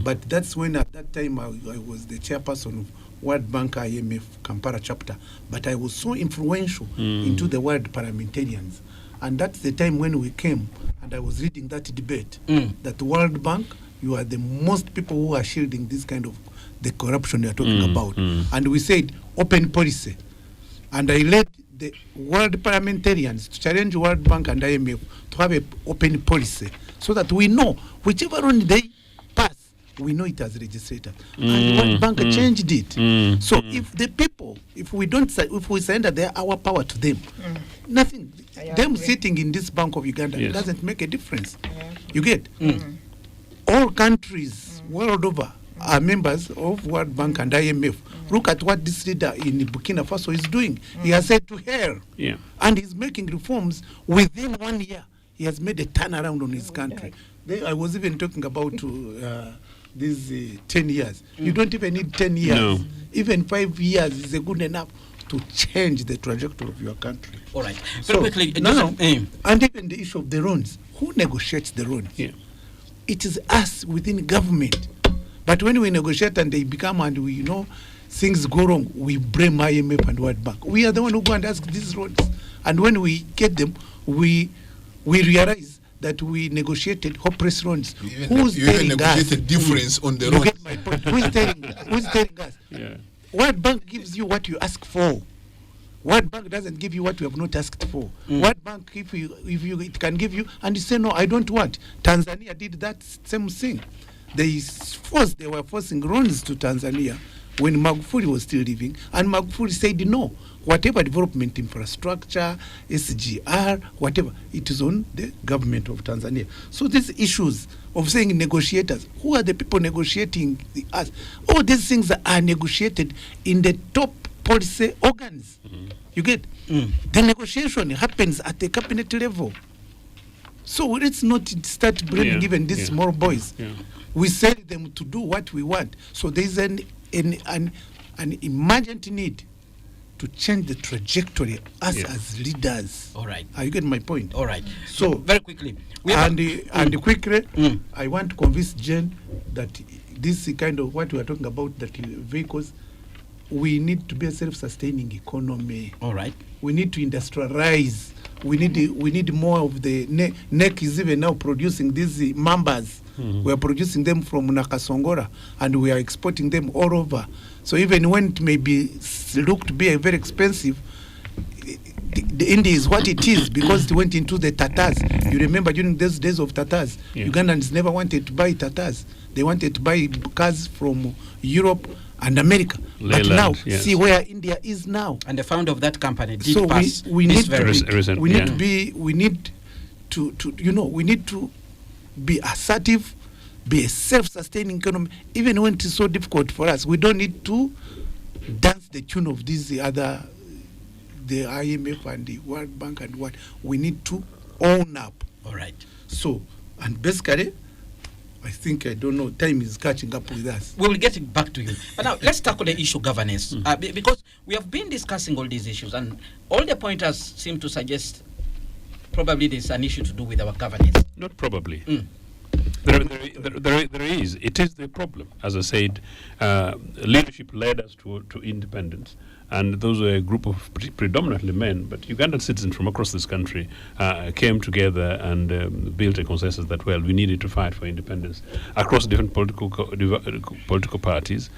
but that's when at that time I was the chairperson of World Bank IMF Kampala chapter, but I was so influential into the world parliamentarians. And that's the time when we came and I was reading that debate that the World Bank, you are the most people who are shielding this kind of the corruption you are talking about. And we said open policy. And I led the world parliamentarians to challenge World Bank and IMF to have an open policy so that we know whichever one they pass, we know it as legislator. And World Bank changed it. So if the people, if we surrender our power to them, nothing, them sitting in this Bank of Uganda, it doesn't make a difference. You get? All countries world over are members of World Bank and IMF. Look at what this leader in Burkina Faso is doing. He has said to hell. Yeah. And he's making reforms within 1 year. He has made a turnaround on his country. I was even talking about these 10 years. You don't even need 10 years. No. Even 5 years is good enough to change the trajectory of your country. All right. So, Very quickly, now, and even the issue of the loans. Who negotiates the loans? Yeah. It is us within government. But when we negotiate and they become and we things go wrong, we blame IMF and World Bank. We are the one who go and ask these loans. And when we get them, we realize that we negotiated hopeless loans. Who's telling us? Difference on the You loans. get my point. Who's telling us? Yeah. World Bank gives you what you ask for. World Bank doesn't give you what you have not asked for. World Bank, if it can give you, and you say no, I don't want. Tanzania did that same thing. They were forcing loans to Tanzania when Magufuli was still living, and Magufuli said no. Whatever development infrastructure, SGR, whatever, it is on the government of Tanzania. So these issues of saying negotiators, who are the people negotiating us? All these things are negotiated in the top policy organs. You get? The negotiation happens at the cabinet level. So let's not start blaming even these small boys. Yeah. We sell them to do what we want. So there's an emergent need to change the trajectory as leaders. All right. Are you getting my point? All right. So very quickly, quickly, I want to convince Jen that this kind of what we are talking about, that vehicles, we need to be a self-sustaining economy. All right. We need to industrialize. We need more of the NEC is even now producing these mambas. We are producing them from Nakasongora and we are exporting them all over. So even when it may be looked to be very expensive, the India is what it is because it went into the Tatars. You remember during those days of Tatars, Ugandans never wanted to buy Tatars. They wanted to buy cars from Europe and America. But now, see where India is now. And the founder of that company did so pass we need to be assertive, be a self-sustaining economy. Even when it is so difficult for us, we don't need to dance the tune of the IMF and the World Bank and what. We need to own up. All right. So, and basically, I think, I don't know, time is catching up with us. We will get it back to you. But now, let's tackle the issue governance. Because we have been discussing all these issues, and all the pointers seem to suggest probably there's an issue to do with our governance. Not probably. There is. It is the problem. As I said, leadership led us to independence. And those were a group of predominantly men, but Ugandan citizens from across this country came together and built a consensus that, well, we needed to fight for independence across different political parties,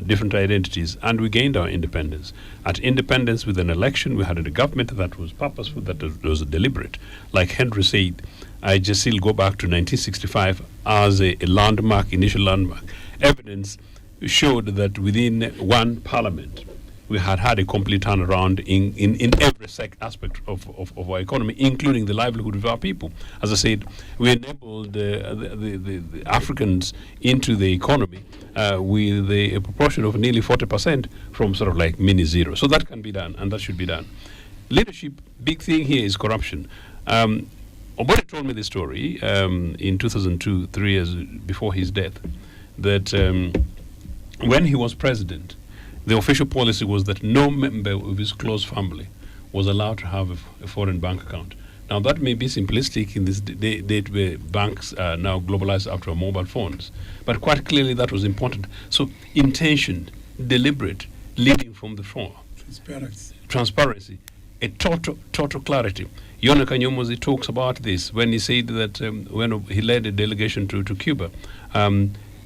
different identities, and we gained our independence. At independence, with an election, we had a government that was purposeful, that was deliberate. Like Henry said, I just still go back to 1965. as a landmark, initial landmark. Evidence showed that within one parliament, we had a complete turnaround in every aspect of our economy, including the livelihood of our people. As I said, we enabled the Africans into the economy with a proportion of nearly 40% from sort of like mini zero. So that can be done, and that should be done. Leadership, big thing here is corruption. Obote told me the story in 2002, 3 years before his death, that when he was president, the official policy was that no member of his close family was allowed to have a foreign bank account. Now, that may be simplistic in this day where banks are now globalized up to our mobile phones, but quite clearly that was important. So, intention, deliberate, leading from the front. Transparency, a total clarity. Yona Kanyomozi talks about this when he said that when he led a delegation to Cuba,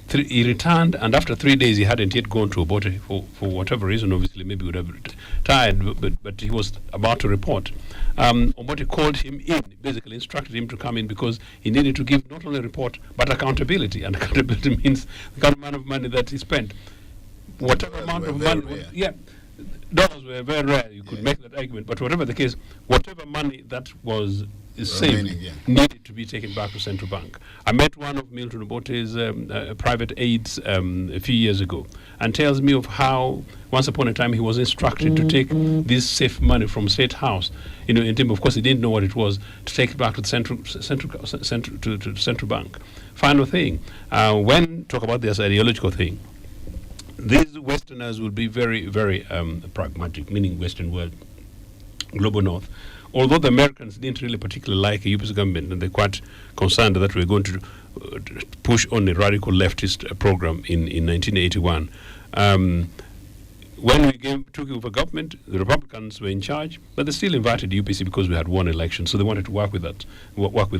he returned, and after 3 days he hadn't yet gone to Obote for whatever reason. Obviously, maybe he would have retired, but he was about to report. Obote called him in, basically instructed him to come in because he needed to give not only a report but accountability. And accountability means the kind of amount of money that he spent. Whatever amount of money, dollars were very rare. You could make that argument, but whatever the case, whatever money that was saved needed to be taken back to central bank. I met one of Milton Obote's private aides a few years ago, and tells me of how once upon a time he was instructed to take this safe money from State House. In terms, of course, he didn't know what it was, to take it back to the central bank. Final thing, when talk about this ideological thing, these Westerners will be very, very pragmatic, meaning Western world, global North. Although the Americans didn't really particularly like the US government, and they're quite concerned that we're going to push on a radical leftist program in 1981. When we took over government, the Republicans were in charge, but they still invited UPC because we had won election, so they wanted to work with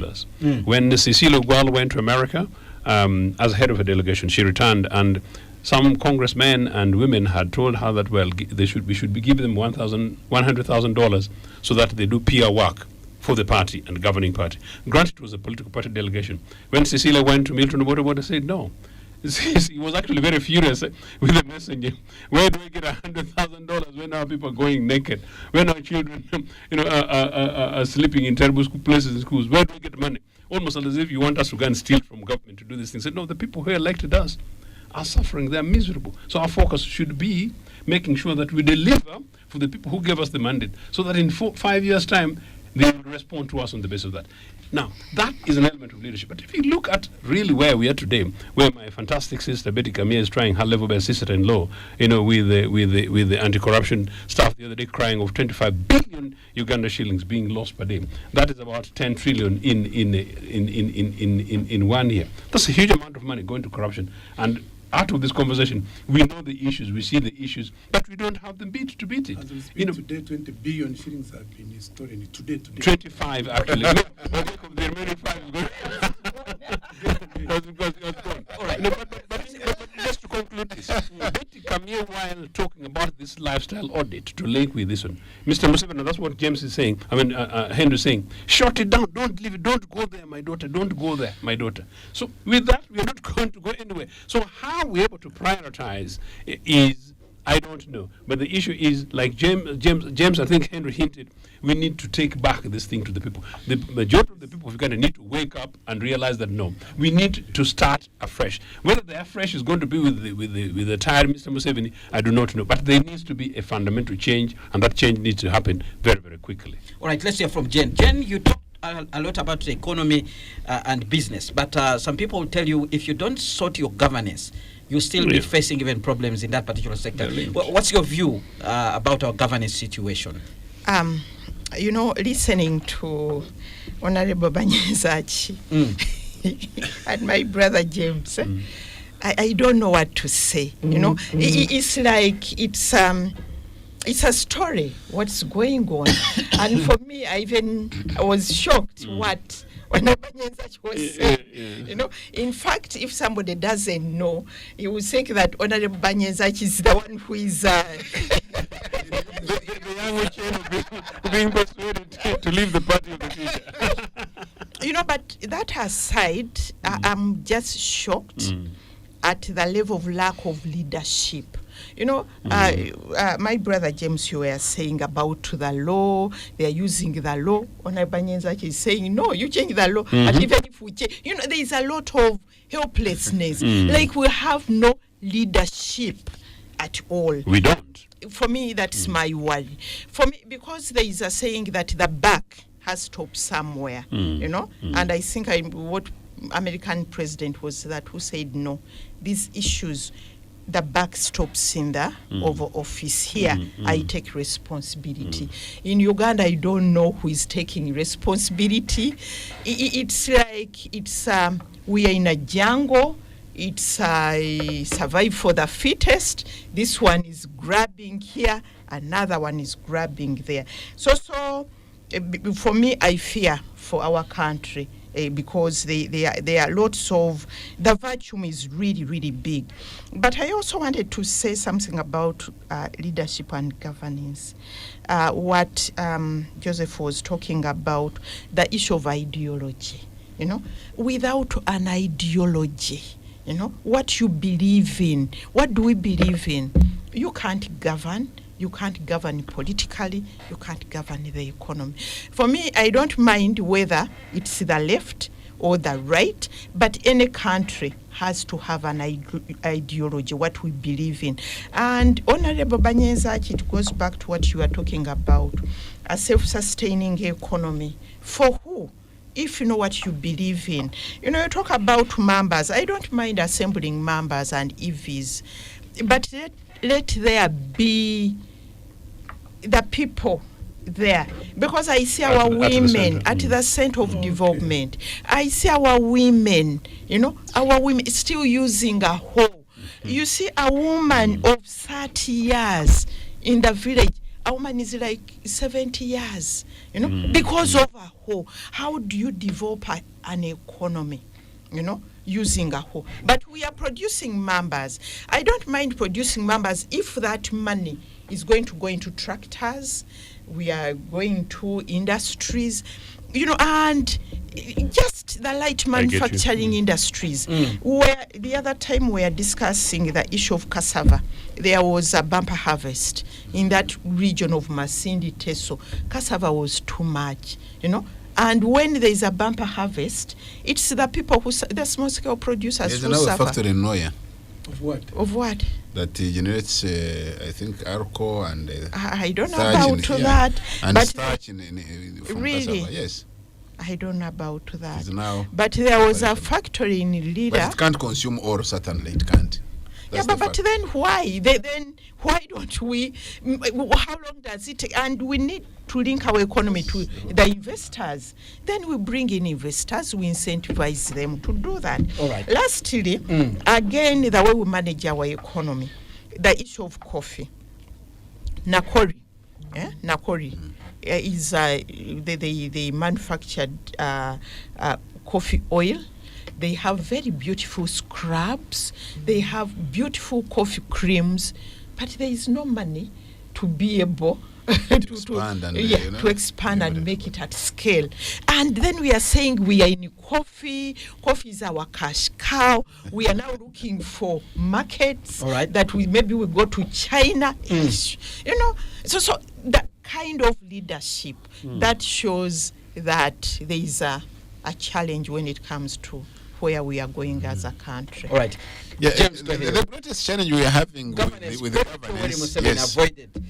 us. When Cecilia Gual went to America as head of a delegation, she returned, and some congressmen and women had told her that, well, we should be giving them $100,000 so that they do PR work for the party and the governing party. Granted, it was a political party delegation. When Cecilia went to Milton Obote said no. He was actually very furious with the messenger. Where do we get $100,000 when our people are going naked? When our children, are sleeping in terrible places in schools? Where do we get money? Almost as if you want us to go and steal from government to do these things. Said, no, the people who elected us are suffering. They are miserable. So our focus should be making sure that we deliver for the people who gave us the mandate, so that in 5 years' time, they will respond to us on the basis of that. Now, that is an element of leadership. But if you look at really where we are today, where my fantastic sister Betty Kamia is trying her level-best sister-in-law, with the anti-corruption stuff the other day, crying of 25 billion Uganda shillings being lost per day. That is about 10 trillion in 1 year. That's a huge amount of money going to corruption. And out of this conversation, we know the issues, we see the issues, but we don't have them beat it. As we speak today, 20 billion shillings have been installed in it today. 25 actually. The remaining 5 is going because it was gone. All right. But just to conclude this, Betty Camille, while talking about this lifestyle audit, to link with this one, Mr. Museveni, that's what James is saying. Henry is saying, shut it down, don't leave it, don't go there, my daughter, don't go there, my daughter. So with that, we are not going to go anywhere. So how we're able to prioritize is, I don't know. But the issue is, like James, I think Henry hinted, we need to take back this thing to the people. The majority of the people of Uganda need to wake up and realize that no, we need to start afresh. Whether the afresh is going to be with the tired Mr. Museveni, I do not know. But there needs to be a fundamental change, and that change needs to happen very, very quickly. All right, let's hear from Jen. Jen, you talked a lot about the economy and business, but some people will tell you if you don't sort your governance, you still be facing even problems in that particular sector. Well, what's your view about our governance situation? Listening to Honorable Banyezachi and my brother James, I don't know what to say. It's like it's a story, what's going on. And for me, I was shocked what Banyezachi was saying. In fact, if somebody doesn't know, you will think that Honorable Banyezachi is the one who is the young chain of being persuaded to leave the party of the future. But that aside, I'm just shocked at the level of lack of leadership. My brother James, you were saying about the law, they are using the law. Onabanyenza is saying, no, you change the law. And even if we change, there is a lot of helplessness. Like we have no leadership at all. We don't. For me, that's my worry. For me, because there is a saying that the buck has stopped somewhere, and I think what American president was that who said, no, these issues, the buck stops in the Oval Office. Here, I take responsibility. In Uganda, I don't know who is taking responsibility. It's like we are in a jungle. It's survive for the fittest. This one is grabbing here, another one is grabbing there. So for me, I fear for our country. Because there are lots of, the vacuum is really, really big. But I also wanted to say something about leadership and governance. What Joseph was talking about, the issue of ideology. Without an ideology, what you believe in, what do we believe in? You can't govern. You can't govern politically. You can't govern the economy. For me, I don't mind whether it's the left or the right, but any country has to have an ideology, what we believe in. And Honorable Banyenza, it goes back to what you were talking about, a self-sustaining economy. For who? If you know what you believe in. You talk about members. I don't mind assembling members and EVs, but let there be the people there, because I see our women at the center of development. I see our women, our women still using a hoe. You see a woman of 30 years in the village, a woman is like 70 years, because of a hoe. How do you develop an economy, using a hoe? But we are producing members. I don't mind producing members if that money is going to go into tractors, we are going to industries, and just the light manufacturing industries. Where the other time we are discussing the issue of cassava, there was a bumper harvest in that region of Masindi, Teso. Cassava was too much, And when there is a bumper harvest, it's the people the small scale producers There's who another suffer. factory in Noya. Of what? Of what? That generates, I think, alcohol and I don't know starch about that. And but starch from really? cassava, yes. I don't know about that. It's now But there was a factory in Lida. But it can't consume ore, certainly. It can't. That's but then why? Then why don't we? How long does it take? And we need to link our economy to the investors. Then we bring in investors, we incentivize them to do that. All right. Lastly, again, the way we manage our economy, the issue of coffee. Nakori. Nakori is they manufactured coffee oil. They have very beautiful scrubs. They have beautiful coffee creams, but there is no money to be able to expand and make it at scale. And then we are saying we are in coffee. Coffee is our cash cow. We are now looking for markets that maybe we go to China. So that kind of leadership that shows that there is a challenge when it comes to where we are going as a country. All right. Yeah, James, the greatest challenge we are having with the governance, yes. Avoided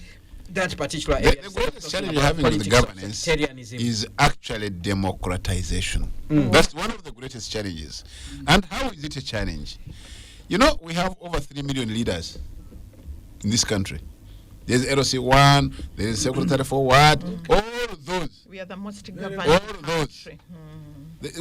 that particular area. The greatest challenge we're having with the governance is actually democratization. That's one of the greatest challenges. And how is it a challenge? We have over 3 million leaders in this country. There's LOC1, there's Secretary for Ward, all those. We are the most governed country.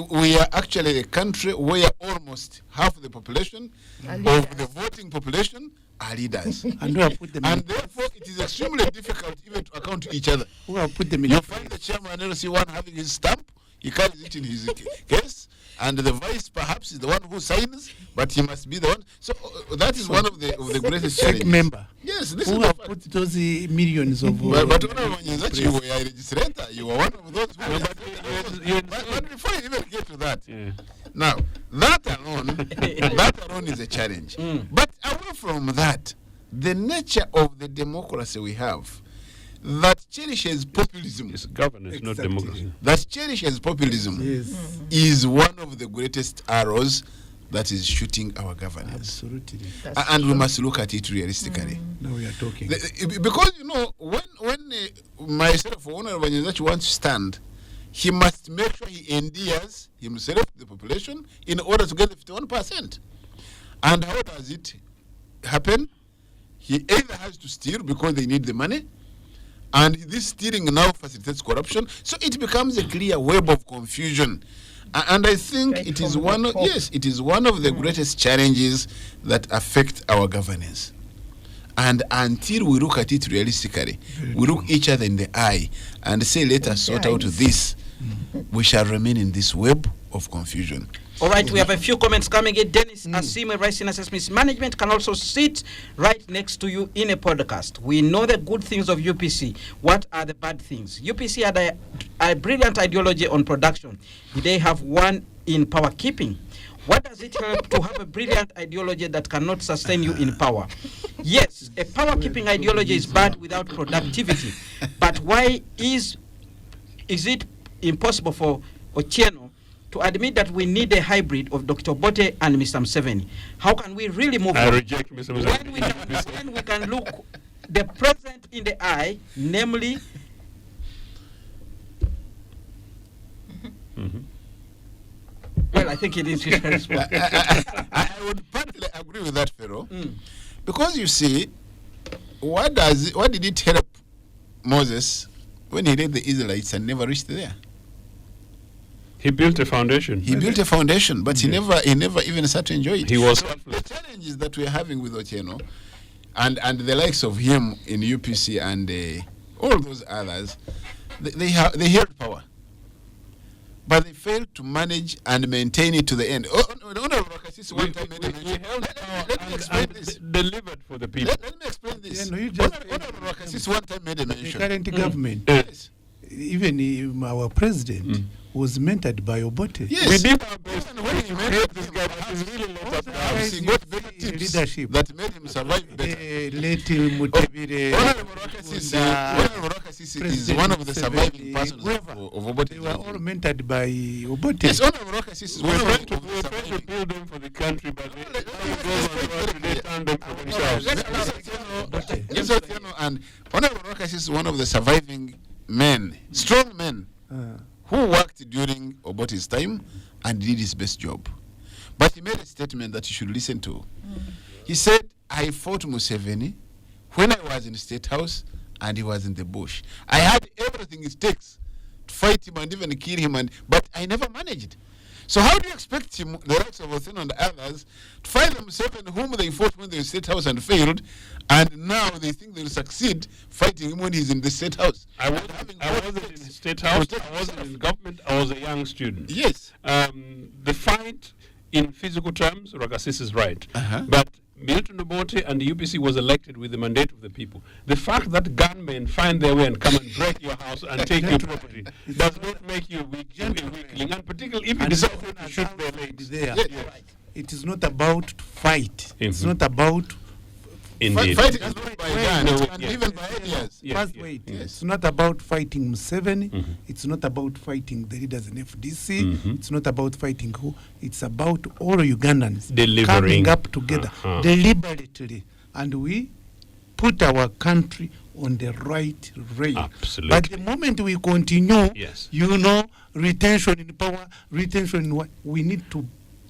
We are actually a country where almost half the population of the voting population are leaders. and therefore, it is extremely difficult even to account to each other. You find the chairman LOC1 having his stamp, he carries it in his case, and the vice perhaps is the one who signs, but he must be the one. So that is one of the greatest Sec challenges. member. Yes, this Who is have put those millions of. but you were a registrator. You were one of those. But before you even get to that, now that alone is a challenge. But away from that, the nature of the democracy we have that cherishes populism. It's governance, not Exactly. democracy. That cherishes populism Yes. is one of the greatest arrows that is shooting our governance. Absolutely. And we must look at it realistically. Now we are talking. Because, when myself or Honorable Nyezachi wants to stand, he must make sure he endears himself to the population in order to get the 51%. And how does it happen? He either has to steal because they need the money, and this stealing now facilitates corruption, so it becomes a clear web of confusion. And I think Right it is from one the of, top. yes, it is one of the greatest challenges that affect our governance. And until we look at it realistically, we look each other in the eye and say, let us sort out eyes. this, we shall remain in this web of confusion. All right, we have a few comments coming in. Dennis Asime, Rice in Assessments Management, can also sit right next to you in a podcast. We know the good things of UPC. What are the bad things? UPC had a brilliant ideology on production. They have one in power keeping. What does it help to have a brilliant ideology that cannot sustain you in power? Yes, a power keeping ideology is bad without productivity. But why is it impossible for Otieno to admit that we need a hybrid of Dr. Bote and Mr. Museveni? How can we really move I on? reject Mr. Museveni. When we can look the present in the eye, namely, well, I think it is his response. I would partly agree with that, Pharaoh. Because you see, what did it help Moses when he led the Israelites and never reached there? He built a foundation. He built a foundation, but he never even started to enjoy it. He was So selfless. the challenges that we are having with Otieno and the likes of him in UPC and all those others, they held power, but they failed to manage and maintain it to the end. Honorable Rakasisi one time made a mention. Let me explain this. Delivered for the people. Let me explain this. Yeah, no, you just Honorable Rakasisi one time made a The mention. current government, Yes. even our president, was mentored by Obote. Yes. We did our best Even when he to made create it, this guy, but he's really let us down. Guys, he you got see better tips leadership. that made him survive better. Little Mutebire, Honorable Rakasisi is one of the surviving persons of Obote. They were all mentored by Obote. Yes, Honorable Rakasisi is We one were of trying the to surviving. build them for the country, but they Let- they turned them for themselves. Yes, Otieno and Honorable Rakasisi is one of the surviving men, strong men, who worked during Obote's time and did his best job. But he made a statement that you should listen to. He said, I fought Museveni when I was in the State House and he was in the bush. I had everything it takes to fight him and even kill him, but I never managed. So how do you expect him, the likes of Otieno and others, to fight Museveni whom they fought when they were in the State House and failed, and now they think they'll succeed fighting him when he's in the State House? I wasn't in the State House, I wasn't in government, I was a young student. Yes. The fight, in physical terms, Rakasis is right. Uh-huh. But Milton Obote and the UPC was elected with the mandate of the people. The fact that gunmen find their way and come and break your house and take your property does not make you a weakling, and particularly if you decide to shoot their legs. There. Yes. It is not about fight. It's Mhm. not about Indeed. Fighting is not by guns No, and yeah. even by ideas. Yeah, first yeah, wait. yeah. It's not about fighting Museveni. Mhm. It's not about fighting the leaders in FDC. Mhm. It's not about fighting who. It's about all Ugandans Delivering. coming up together Uh-huh. deliberately, and we put our country on the right rail. Absolutely. But the moment we continue, Yes. retention in power, retention in what, we need to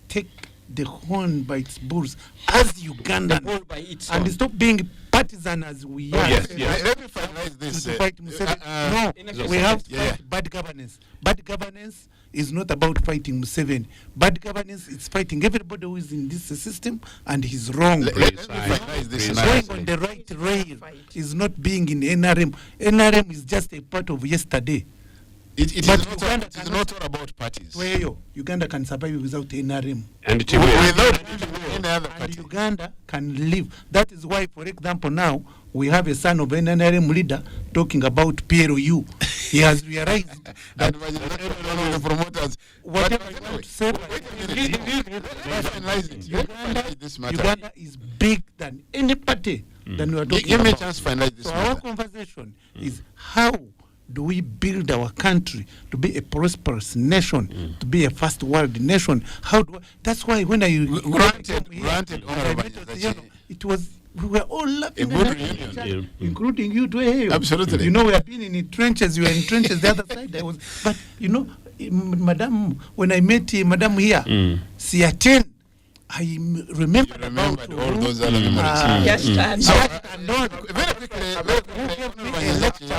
take the horn by its balls as Ugandans bull by its and horn. stop being partisan as we are. yes, yes. Let me finalize this. To fight Museveni. in No, a we have to yeah, fight bad governance. Bad governance is not about fighting Museveni. Bad governance is fighting everybody who is in this system and he's wrong. Let me Precise. finalize this. Precise. scenario. Going on the right rail is not being in NRM. NRM is just a part of yesterday. It But is Uganda not, it is cannot- not all about parties. Tuweyo, Uganda can survive without NRM. And it Without any other And party. Uganda can live. That is why, for example, now we have a son of an NRM leader talking about PLU. He has realized that And one of the promoters. whatever But you anyway, want to say, wait a minute. Let's finalize it. Let's finalize this matter. Uganda is big than any party than we are talking Give me a about. chance to finalize this So our matter. conversation is how do we build our country to be a prosperous nation, to be a first world nation? How do that's why when I Granted, here, granted, and I Honorable met Nyazachi. Otieno, it was we were all laughing A good and laughing at reunion. each other, Yeah. including you too. Hey, Absolutely. You know, we have been in the trenches. You were in trenches the other side. I was, but you know, Madam, when I met Madam here, Siaten, I remembered You about remembered all those other memories. Yes, and Very quickly,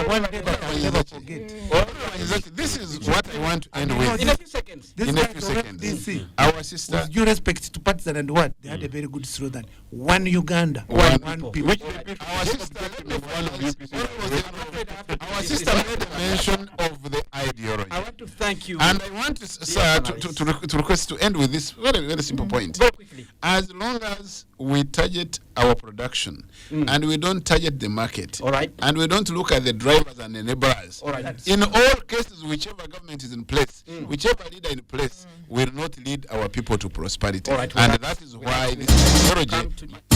one day that I'll never forget. this is what I want to end In with. a few seconds. This In a guy few from seconds. FDC, Our sister, with due respect to partisan and what, they had a very good slogan: one Uganda, One one people. people. our sister, our sister made a mention of the ideology. I want to thank you. And I want to, sir, to request to end with this very, very simple point. Go quickly. As long as we target our production and we don't target the market, All right. and we don't look at the drivers and enablers, All right. in all cases, whichever government is in place, whichever leader in place, will not lead our people to prosperity. All right. And that is why this ideology Come to-